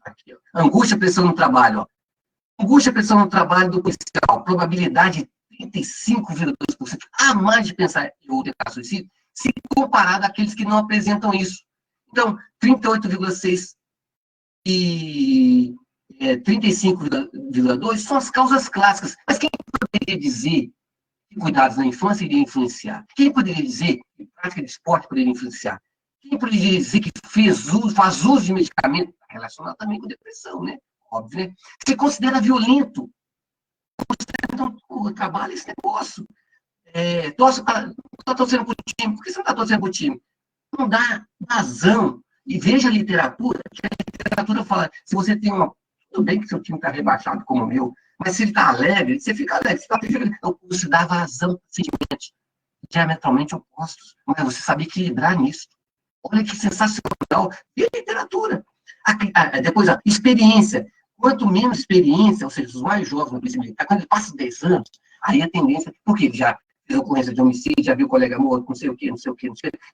aqui, ó. Angústia, pressão no trabalho, ó. Angústia, pressão no trabalho do policial, probabilidade 35,2% a mais de pensar em vou tentar suicídio, se comparado àqueles que não apresentam isso. Então, 38,6% e 35,2% são as causas clássicas. Mas quem poderia dizer que cuidados na infância iria influenciar? Quem poderia dizer que prática de esporte poderia influenciar? Quem poderia dizer que faz uso de medicamento? Relacionado também com depressão, né? Óbvio, né? Se considera violento, então, trabalha esse negócio. Está torcendo para o time. Por que você não está torcendo para o time? Não dá razão. E veja a literatura, que a literatura fala, se você tem uma... Tudo bem que seu time está rebaixado como o meu, mas se ele está alegre, você fica alegre. Se está triste, você dá vazão para sentimentos diametralmente opostos. Mas você sabe equilibrar nisso. Olha que sensacional. E a literatura. Depois, a experiência. Quanto menos experiência, ou seja, os mais jovens na polícia militar, quando ele passa 10 anos, aí a tendência, porque ele já fez ocorrência de homicídio, já viu o colega morto, não sei o quê,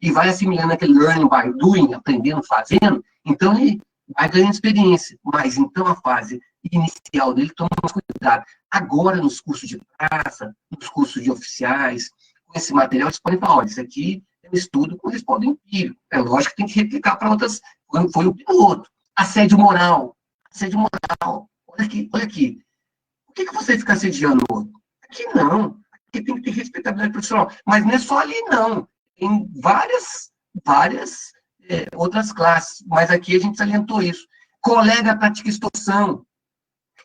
e vai assimilando aquele learning by doing, aprendendo, fazendo, então ele vai ganhando experiência. Mas então a fase inicial dele toma cuidado. Agora, nos cursos de praça, nos cursos de oficiais, com esse material, eles podem falar, olha, isso aqui é um estudo com respaldo empírico. É lógico que tem que replicar para outras, quando foi o piloto. Assédio moral. Assédio moral. Olha aqui. Por que você fica assediando o outro? Aqui não. Aqui tem que ter respeitabilidade profissional. Mas não é só ali, não. Tem várias outras classes. Mas aqui a gente salientou isso. Colega pratica extorsão.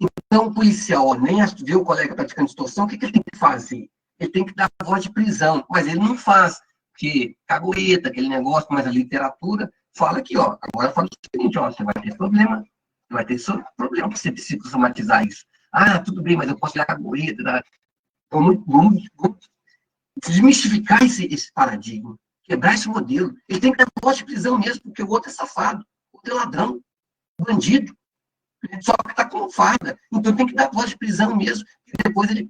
Então, o policial, nem vê o colega praticando extorsão, o que ele tem que fazer? Ele tem que dar voz de prisão. Mas ele não faz. Porque cagueta, aquele negócio, mas a literatura fala aqui, ó. Agora fala o seguinte, ó, você vai ter problema. Vai ter problema para você psicossomatizar isso. Ah, tudo bem, mas eu posso virar cagueta. Tá? Vamos desmistificar esse paradigma, quebrar esse modelo. Ele tem que dar voz de prisão mesmo, porque o outro é safado, o outro é ladrão, bandido. Só que está com farda. Então tem que dar voz de prisão mesmo, e depois ele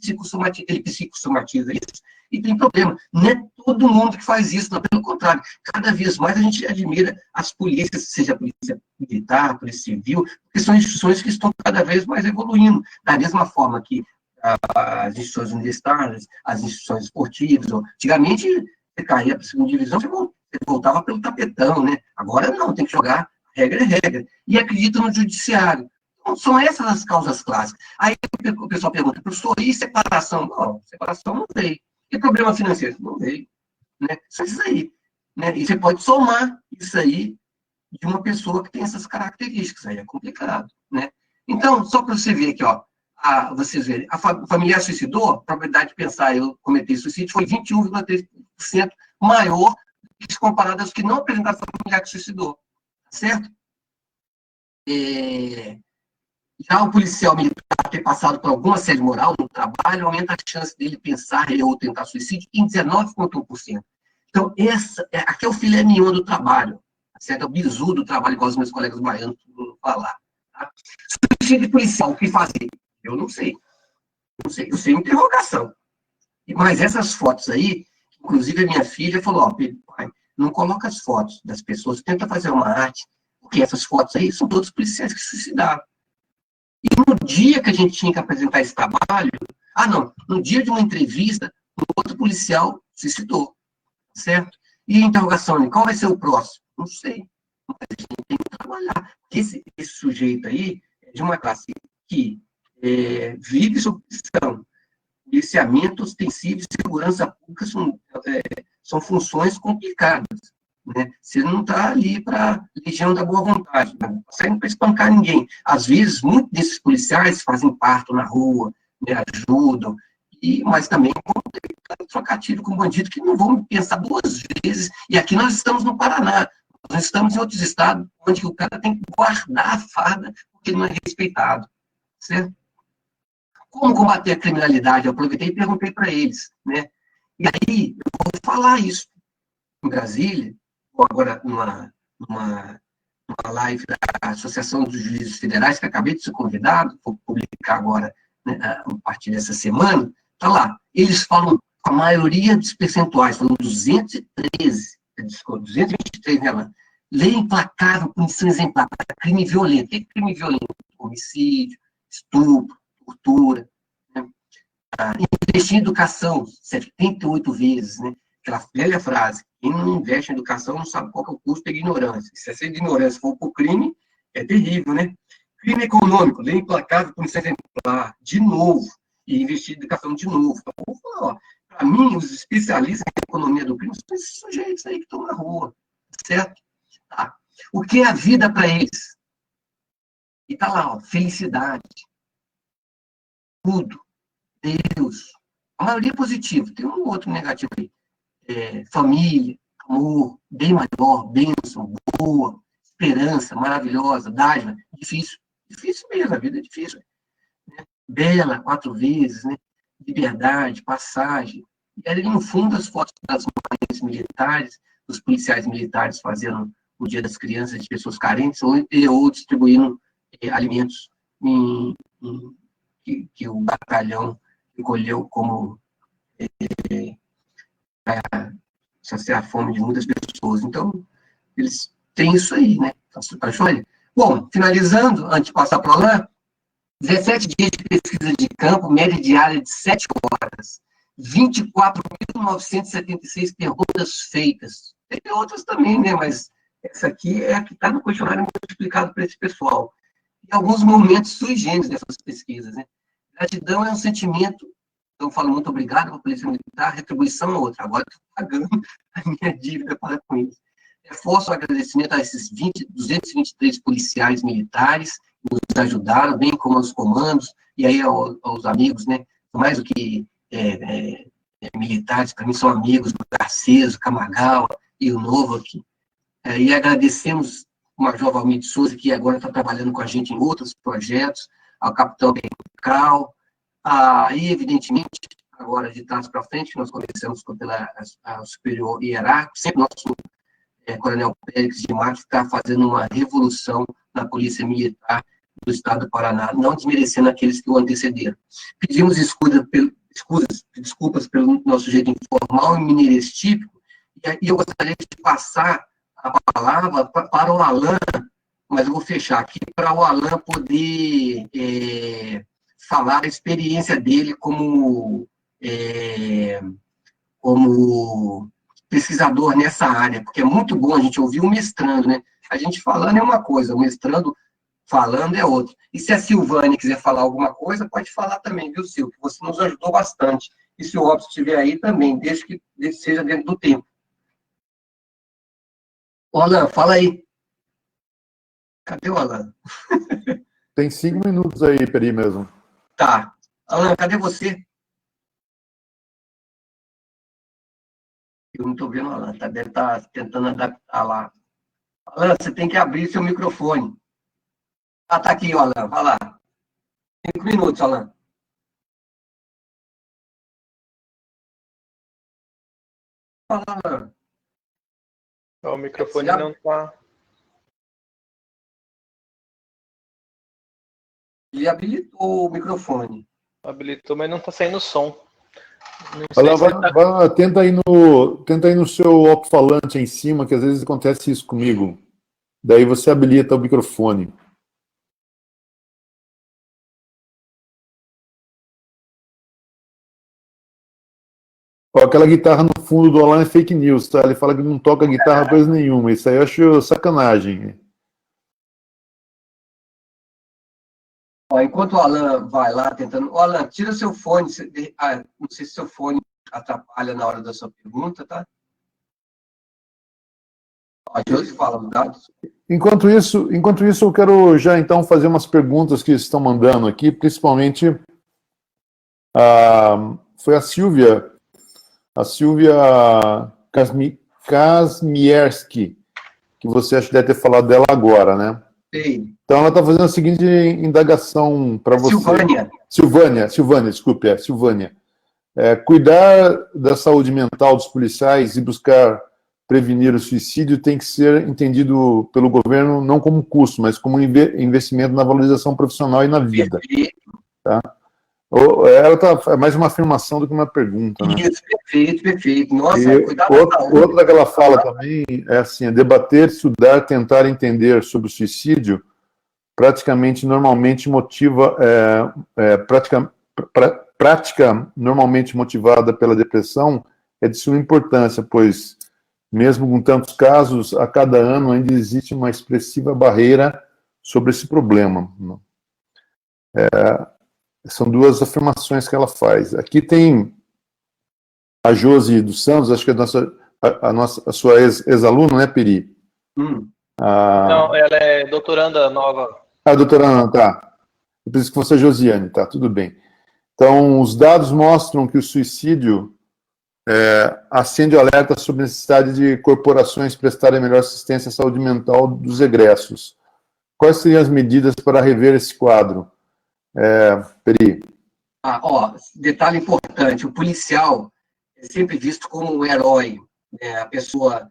psicossomatiza isso e tem problema. Não é todo mundo que faz isso, não, pelo contrário. Cada vez mais a gente admira as polícias, seja a polícia militar, a polícia civil, porque são instituições que estão cada vez mais evoluindo. Da mesma forma que as instituições universitárias, as instituições esportivas. Antigamente, você caía para a segunda divisão, você voltava pelo tapetão, né? Agora não, tem que jogar. Regra é regra. E acredita no judiciário. Então, são essas as causas clássicas. Aí o pessoal pergunta, professor, e separação? Não, separação não veio. E problema financeiro? Não veio. Né? Só isso aí. Né? E você pode somar isso aí de uma pessoa que tem essas características. Aí é complicado. Né? Então, só para você ver aqui, ó, vocês verem, o familiar suicidou, a probabilidade de pensar eu cometer suicídio foi 21,3% maior se comparado aos que não apresentaram familiar que suicidou, certo? Já o policial militar ter passado por alguma assédio moral no trabalho aumenta a chance dele pensar ou tentar suicídio em 19,1%. Então, aqui é o filé mignon do trabalho, certo? É o bizu do trabalho, igual os meus colegas baianos vão falar. Tá? Suicídio policial, o que fazer? Eu não sei. Não sei. Eu sei interrogação. Mas essas fotos aí, inclusive a minha filha falou, ó, pai, não coloca as fotos das pessoas, tenta fazer uma arte, porque essas fotos aí são todos policiais que se suicidaram. E no dia que a gente tinha que apresentar esse trabalho, no dia de uma entrevista, um outro policial se suicidou, certo? E a interrogação, qual vai ser o próximo? Não sei, mas a gente tem que trabalhar. Esse sujeito aí é de uma classe que vive sob pressão. Policiamento ostensivo e segurança pública são funções complicadas. Né? Você não está ali para legião da boa vontade, não está saindo para espancar ninguém. Às vezes, muitos desses policiais fazem parto na rua, né, ajudam, mas também vão trocar tiro com bandido que não vão pensar duas vezes. E aqui nós estamos no Paraná, nós estamos em outros estados onde o cara tem que guardar a farda porque não é respeitado. Certo? Como combater a criminalidade? Eu aproveitei e perguntei para eles. Né? E aí, eu vou falar isso em Brasília, agora numa live da Associação dos Juízes Federais, que acabei de ser convidado, vou publicar agora, né, a partir dessa semana, está lá. Eles falam, a maioria dos percentuais, falam 223, né, lá. Lei implacável, punição exemplar, crime violento. O que é crime violento? Homicídio, estupro, tortura. Né? Investir em educação, 78 vezes, né? Aquela velha frase, quem não investe em educação não sabe qual é o custo da ignorância. Se essa ignorância for por crime, é terrível, né? Crime econômico, lei implacável, punição exemplar, de novo, e investir em educação de novo. Então, vou falar, para mim, os especialistas em economia do crime são esses sujeitos aí que estão na rua, certo? Tá. O que é a vida para eles? E tá lá, ó, felicidade, tudo, Deus. A maioria é positivo, tem um outro negativo aí. Família, amor, bem maior, bênção, boa, esperança, maravilhosa, dádiva, difícil mesmo, a vida é difícil. Né? Bela, 4 vezes, né? Liberdade, passagem. E ali no fundo as fotos das mães militares, dos policiais militares fazendo o Dia das Crianças de pessoas carentes ou distribuindo alimentos que o batalhão recolheu como saciar a fome de muitas pessoas. Então, eles têm isso aí, né? Bom, finalizando, antes de passar para lá, 17 dias de pesquisa de campo, média diária de 7 horas, 24.976 perguntas feitas. Tem outras também, né? Mas essa aqui é a que está no questionário multiplicado para esse pessoal. E alguns momentos sui generis dessas pesquisas, né? Gratidão é um sentimento. Eu falo muito obrigado para a Polícia Militar, retribuição é outra. Agora estou pagando a minha dívida para com eles. Reforço o agradecimento a esses 223 policiais militares que nos ajudaram, bem como aos comandos, e aí aos amigos, né? Mais do que militares, para mim são amigos, o Garcês, o Camagawa e o Novo aqui. E agradecemos o Major Valmir de Souza, que agora está trabalhando com a gente em outros projetos, ao Capitão Bencal, e, evidentemente, agora de trás para frente, nós começamos pela superior hierárquico, sempre nosso Coronel Pérez de Matos está fazendo uma revolução na Polícia Militar do Estado do Paraná, não desmerecendo aqueles que o antecederam. Pedimos desculpas pelo nosso jeito informal e mineirês típico, e eu gostaria de passar a palavra para o Alan, mas eu vou fechar aqui, para o Alan poder falar a experiência dele como pesquisador nessa área, porque é muito bom a gente ouvir o mestrando, né? A gente falando é uma coisa, o mestrando falando é outra. E se a Silvane quiser falar alguma coisa, pode falar também, viu, Sil? Que você nos ajudou bastante. E se o Robson estiver aí também, desde que seja dentro do tempo. Ô, Alan, fala aí. Cadê o Alan? Tem 5 minutos aí, Peri, mesmo. Tá. Alan, cadê você? Eu não estou vendo o Alan, tá? Deve estar tentando adaptar lá. Alan, você tem que abrir seu microfone. Ah, tá aqui, Alan, vai lá. 5 minutos, Alan. Fala, Alan. O microfone não está... Ele habilitou o microfone. Habilitou, mas não está saindo som. Alan, tenta aí no seu alto-falante aí em cima, que às vezes acontece isso comigo. Daí você habilita o microfone. Ó, aquela guitarra no fundo do Alan é fake news, tá? Ele fala que não toca guitarra coisa nenhuma. Isso aí eu acho sacanagem. Ó, enquanto o Alan vai lá tentando... Ô, Alan, tira seu fone. Não sei se seu fone atrapalha na hora da sua pergunta, tá? A Josi fala os dados. Enquanto isso, eu quero já então fazer umas perguntas que estão mandando aqui, principalmente foi a Silvia Kazmierski, que você acha que deve ter falado dela agora, né? Sim. Então ela está fazendo a seguinte indagação para você. Silvânia, desculpe, Silvânia. Cuidar da saúde mental dos policiais e buscar prevenir o suicídio tem que ser entendido pelo governo não como custo, mas como investimento na valorização profissional e na vida. Tá? Ela é mais uma afirmação do que uma pergunta, né? Isso, perfeito. Nossa, outra que ela fala também é assim, debater, estudar, tentar entender sobre o suicídio prática normalmente motivada pela depressão é de suma importância, pois mesmo com tantos casos, a cada ano ainda existe uma expressiva barreira sobre esse problema. São duas afirmações que ela faz. Aqui tem a Josi dos Santos, acho que é a sua ex-aluna, né, Peri? Não, ela é doutoranda nova. Doutoranda, tá. Eu preciso que fosse a Josiane, tá, tudo bem. Então, os dados mostram que o suicídio acende o alerta sobre a necessidade de corporações prestarem melhor assistência à saúde mental dos egressos. Quais seriam as medidas para rever esse quadro? Peri. Detalhe importante, o policial é sempre visto como um herói, né? A pessoa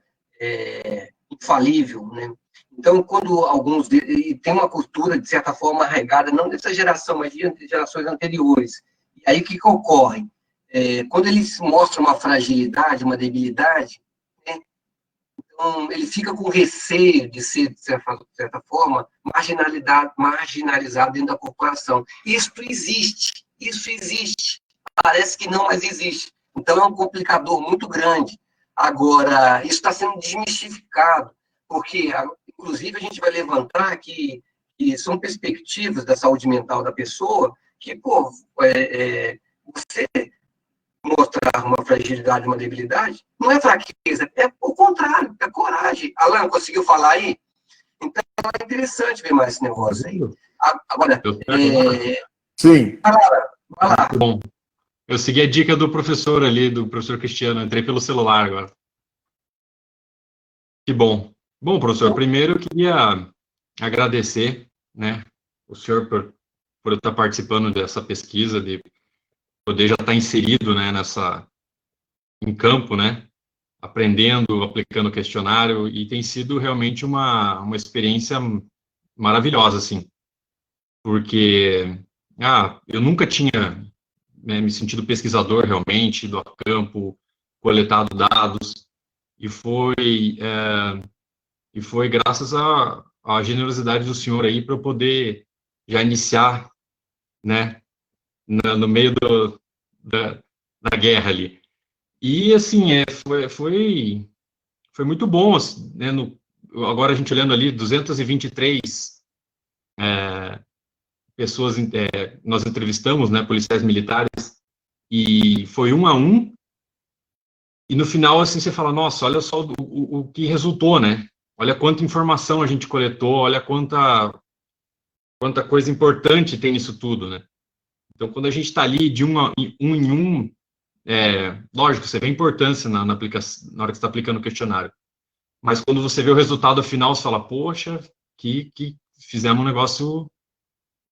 infalível, né? Então, quando e tem uma cultura, de certa forma, arraigada, não dessa geração, mas de gerações anteriores. E aí, o que ocorre? Quando eles mostram uma fragilidade, uma debilidade, né? Então, ele fica com receio de ser, de certa forma, marginalizado dentro da corporação. Isso existe. Parece que não, mas existe. Então, é um complicador muito grande. Agora, isso está sendo desmistificado, porque, inclusive, a gente vai levantar que são perspectivas da saúde mental da pessoa que, você mostrar uma fragilidade, uma debilidade, não é fraqueza, é o contrário, é coragem. Alan, conseguiu falar aí? Então, é interessante ver mais esse negócio aí. Agora, sim. Vai lá. Bom, eu segui a dica do professor ali, do professor Cristiano, entrei pelo celular agora. Que bom. Bom, professor, primeiro eu queria agradecer, né, o senhor por estar participando dessa pesquisa, de poder já estar inserido, né, em campo, né, aprendendo, aplicando o questionário, e tem sido realmente uma experiência maravilhosa, assim, porque eu nunca tinha, né, me sentido pesquisador realmente, do campo, coletado dados, e foi graças à generosidade do senhor aí para eu poder já iniciar, né, no meio da guerra ali. E, assim, foi muito bom, né, agora a gente olhando ali, 223 pessoas, nós entrevistamos, né, policiais militares, e foi 1 a 1, e no final, assim, você fala, nossa, olha só o que resultou, né? Olha quanta informação a gente coletou, olha quanta coisa importante tem nisso tudo, né? Então, quando a gente está ali de um em um, lógico, você vê a importância na hora que você está aplicando o questionário. Mas quando você vê o resultado final, você fala, poxa, que fizemos um negócio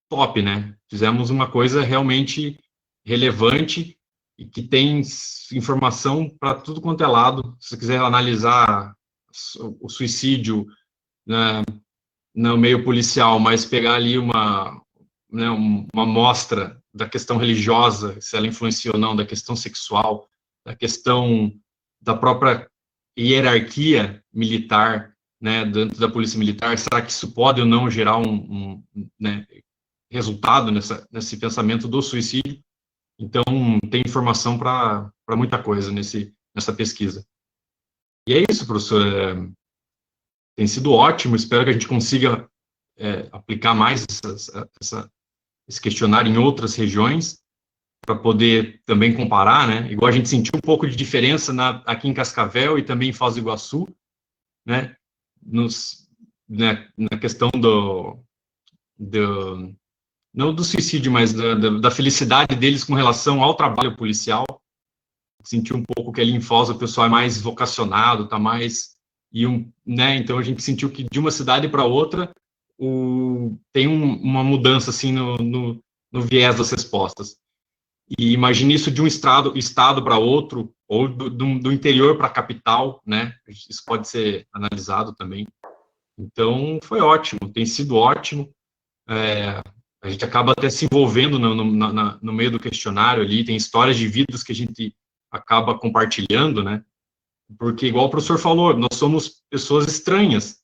top, né? Fizemos uma coisa realmente relevante e que tem informação para tudo quanto é lado. Se você quiser analisar o suicídio, né, no meio policial, mas pegar ali uma amostra da questão religiosa, se ela influencia ou não, da questão sexual, da questão da própria hierarquia militar, né, dentro da polícia militar, será que isso pode ou não gerar né, resultado nesse pensamento do suicídio? Então, tem informação para muita coisa nessa pesquisa. E é isso, professor. Tem sido ótimo, espero que a gente consiga aplicar mais esse questionário em outras regiões, para poder também comparar, né? Igual a gente sentiu um pouco de diferença aqui em Cascavel e também em Foz do Iguaçu, né? Na questão não do suicídio, mas da felicidade deles com relação ao trabalho policial. Senti um pouco que ali em Foz o pessoal é mais vocacionado, tá mais... né? Então a gente sentiu que de uma cidade para outra tem uma mudança assim no viés das respostas. E imagine isso de um estado para outro, ou do interior para a capital, né? Isso pode ser analisado também. Então, foi ótimo, tem sido ótimo. A gente acaba até se envolvendo no meio do questionário ali, tem histórias de vidas que a gente acaba compartilhando, né? Porque, igual o professor falou, nós somos pessoas estranhas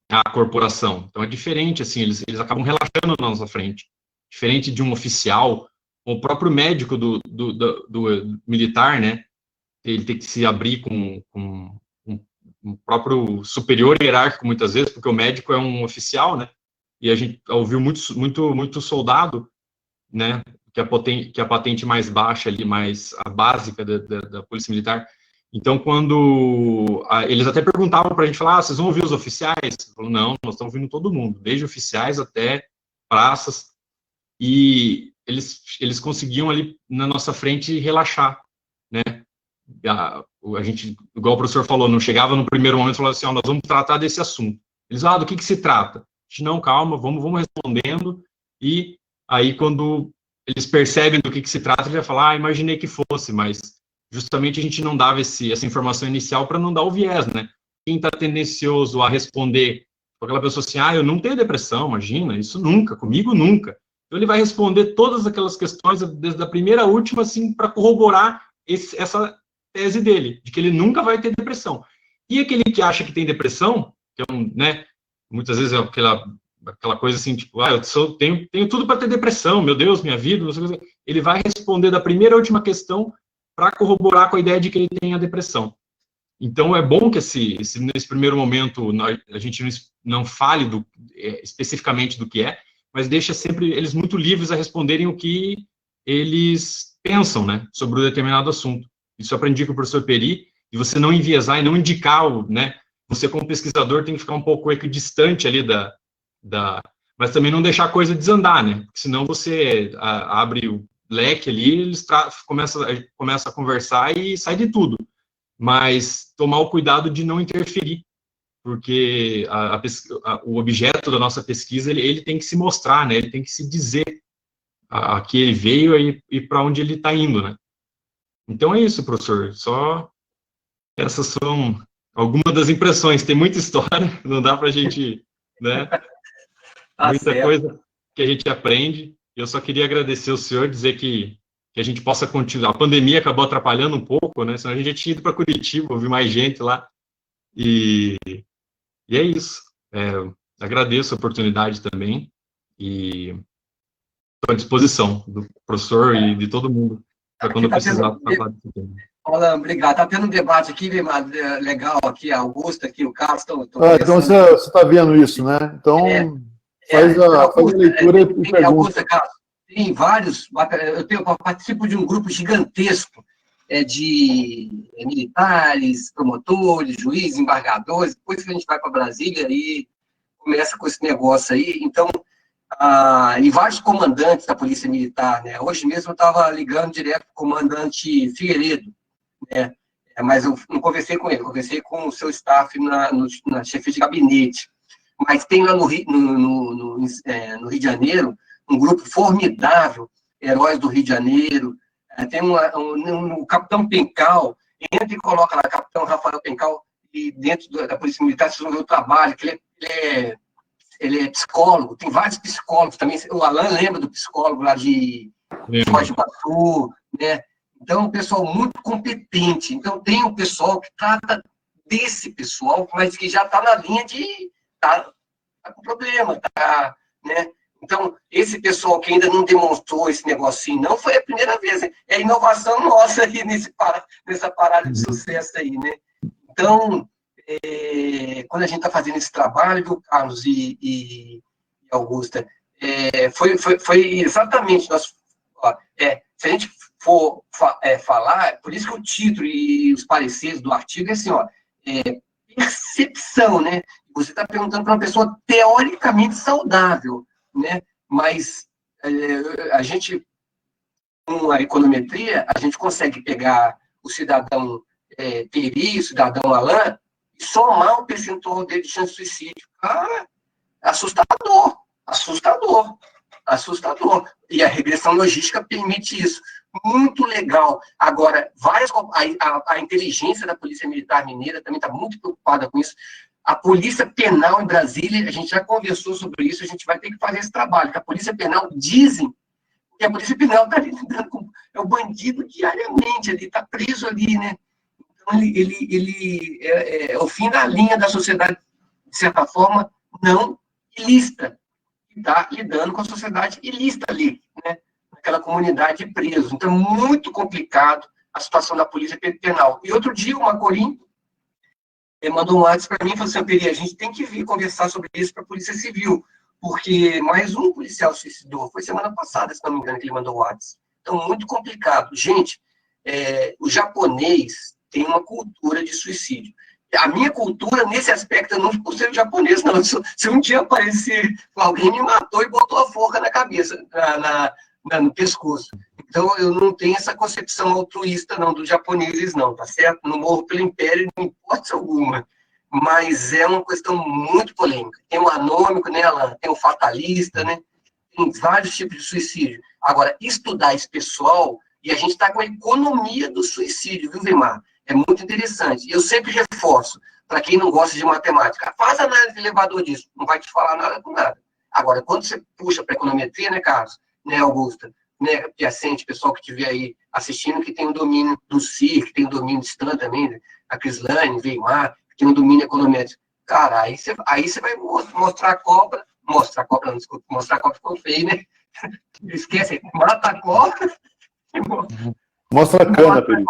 à corporação. Então, é diferente, assim, eles acabam relaxando na nossa frente. Diferente de um oficial, o próprio médico do militar, né? Ele tem que se abrir com um próprio superior hierárquico, muitas vezes, porque o médico é um oficial, né? E a gente ouviu muito soldado, né? Que a patente mais baixa ali, mais a básica da Polícia Militar. Então, quando eles até perguntavam para a gente, falar, vocês vão ouvir os oficiais? Falou, não, nós estamos ouvindo todo mundo, desde oficiais até praças, e eles conseguiam ali na nossa frente relaxar, né? A gente, igual o professor falou, não chegava no primeiro momento e falava assim, nós vamos tratar desse assunto. Eles, do que se trata? A gente, não, calma, vamos respondendo, e aí quando eles percebem do que se trata, eles já falam, imaginei que fosse, mas justamente a gente não dava essa informação inicial para não dar o viés, né? Quem está tendencioso a responder, aquela pessoa assim, eu não tenho depressão, imagina, isso nunca, comigo nunca. Então ele vai responder todas aquelas questões, desde a primeira à última, assim, para corroborar essa tese dele, de que ele nunca vai ter depressão. E aquele que acha que tem depressão, que é né, muitas vezes é aquela coisa assim, tipo, eu tenho tudo para ter depressão, meu Deus, minha vida, não sei o que. Ele vai responder da primeira à última questão para corroborar com a ideia de que ele tem a depressão. Então, é bom que nesse primeiro momento a gente não fale especificamente do que é, mas deixa sempre eles muito livres a responderem o que eles pensam, né, sobre um determinado assunto. Isso eu aprendi com o professor Peri, e você não enviesar e não indicar, né, você como pesquisador tem que ficar um pouco equidistante ali mas também não deixar a coisa desandar, né, porque senão você abre o leque ali, eles começa a conversar e sai de tudo, mas tomar o cuidado de não interferir, porque o objeto da nossa pesquisa, ele tem que se mostrar, né, ele tem que se dizer a que ele veio e para onde ele está indo, né. Então é isso, professor, só essas são algumas das impressões, tem muita história, não dá para a gente, né, muita coisa que a gente aprende. Eu só queria agradecer ao senhor, dizer que a gente possa continuar. A pandemia acabou atrapalhando um pouco, né? Senão a gente já tinha ido para Curitiba, ouvir mais gente lá. E é isso. Agradeço a oportunidade também. E estou à disposição do professor e de todo mundo para quando precisar falar disso também. Olá, obrigado. Está tendo um debate aqui legal, aqui, a Augusta, aqui, o Carlos estão então você está vendo isso, né? Então, faz a leitura e pergunta. Augusta, Carlos, tem vários... Eu participo de um grupo gigantesco de militares, promotores, juízes, embargadores. Depois que a gente vai para Brasília, aí começa com esse negócio aí. Então, e vários comandantes da Polícia Militar, né? Hoje mesmo eu estava ligando direto para o comandante Figueiredo, né? Mas eu não conversei com ele, conversei com o seu staff na chefia de gabinete. Mas tem lá no Rio de Janeiro um grupo formidável, Heróis do Rio de Janeiro. Tem o Capitão Pencal, entra e coloca lá, Capitão Rafael Pencal, e dentro da Polícia Militar vocês vão ver o trabalho, que ele é psicólogo, tem vários psicólogos também. O Alan lembra do psicólogo lá de Foz do Iguaçu, né? Então, um pessoal muito competente. Então, tem um pessoal que trata desse pessoal, mas que já está na linha de... Tá com problema, né? Então, esse pessoal que ainda não demonstrou esse negocinho, não foi a primeira vez. É a inovação nossa aí nessa parada de sucesso aí, né? Então, quando a gente está fazendo esse trabalho, viu, Carlos e Augusta, foi exatamente... se a gente for falar, por isso que o título e os pareceres do artigo é assim, percepção, né? Você está perguntando para uma pessoa teoricamente saudável, né? Mas a gente, com a econometria, a gente consegue pegar o cidadão Peri, o cidadão Alain, e somar o percentual dele de chance de suicídio. Assustador, assustador, assustador. E a regressão logística permite isso. Muito legal. Agora, a inteligência da Polícia Militar Mineira também está muito preocupada com isso. A Polícia Penal em Brasília, a gente já conversou sobre isso, a gente vai ter que fazer esse trabalho, que a Polícia Penal, dizem que a Polícia Penal está lidando com o bandido diariamente, ele está preso ali, né? Então, ele é o fim da linha da sociedade, de certa forma, não ilícita, que está lidando com a sociedade ilícita ali, né? Naquela comunidade de presos. Então, muito complicado a situação da Polícia Penal. E outro dia, o Macorim mandou um WhatsApp para mim e falou assim: Peri, a gente tem que vir conversar sobre isso para a Polícia Civil, porque mais um policial suicidou. Foi semana passada, se não me engano, que ele mandou o WhatsApp. Então, muito complicado. Gente, o japonês tem uma cultura de suicídio. A minha cultura, nesse aspecto, eu não por ser japonês, não. Se um dia aparecer, alguém me matou e botou a forca na cabeça, no pescoço. Então, eu não tenho essa concepção altruísta, não, dos japoneses, não, tá certo? Não morro pelo império, não importa alguma. Mas é uma questão muito polêmica. Tem o anômico, né, Alan? Tem o fatalista, né? Tem vários tipos de suicídio. Agora, estudar esse pessoal, e a gente está com a economia do suicídio, viu, Vemar? É muito interessante. Eu sempre reforço, para quem não gosta de matemática, faz análise de elevador disso, não vai te falar nada com nada. Agora, quando você puxa para a econometria, né, Carlos, né, Augusta, né, Piacente, pessoal que estiver aí assistindo, que tem o domínio do CIR, que tem o domínio do Stan também, né, a Crislane, Weimar, que tem o domínio econométrico. Cara, aí você vai mostrar a cobra, não, desculpa, mostrar a cobra ficou feio, né? Esquece, mata a cobra e mostra a cana, Peri.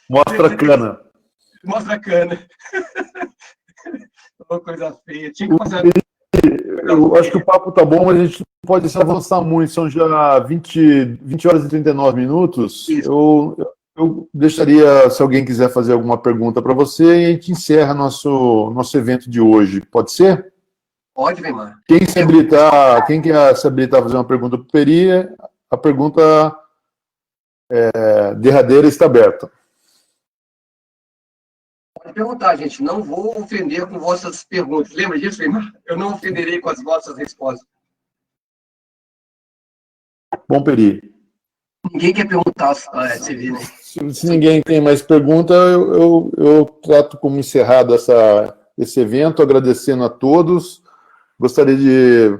Mostra a cana. Mostra a cana. Uma coisa feia. Tinha que fazer... Eu acho que o papo tá bom, mas a gente não pode se avançar muito. São já 20 horas e 39 minutos. Eu deixaria, se alguém quiser fazer alguma pergunta para você, e a gente encerra nosso evento de hoje. Pode ser? Pode, Weimar. Quem quer se habilitar a fazer uma pergunta para o Peri, a pergunta derradeira está aberta. Pode perguntar, gente. Não vou ofender com vossas perguntas. Lembra disso, Weimar? Eu não ofenderei com as vossas respostas. Bom, Peri. Ninguém quer perguntar, você vê, né? Se ninguém tem mais pergunta, eu trato como encerrado esse evento, agradecendo a todos. Gostaria de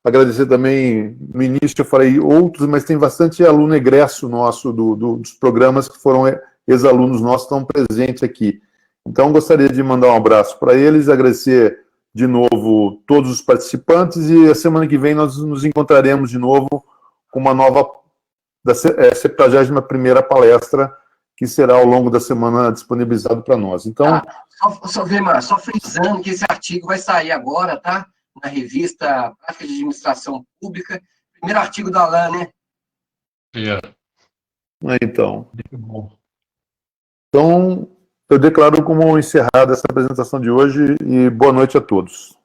agradecer também, no início eu falei outros, mas tem bastante aluno egresso nosso dos programas que foram ex-alunos nossos, estão presentes aqui. Então, gostaria de mandar um abraço para eles, agradecer de novo todos os participantes, e a semana que vem nós nos encontraremos de novo com uma nova, da 71ª palestra, que será ao longo da semana disponibilizado para nós. Então... Só frisando que esse artigo vai sair agora, tá? Na revista Prática de Administração Pública, primeiro artigo da Alain, né? Então, eu declaro como encerrada essa apresentação de hoje, e boa noite a todos.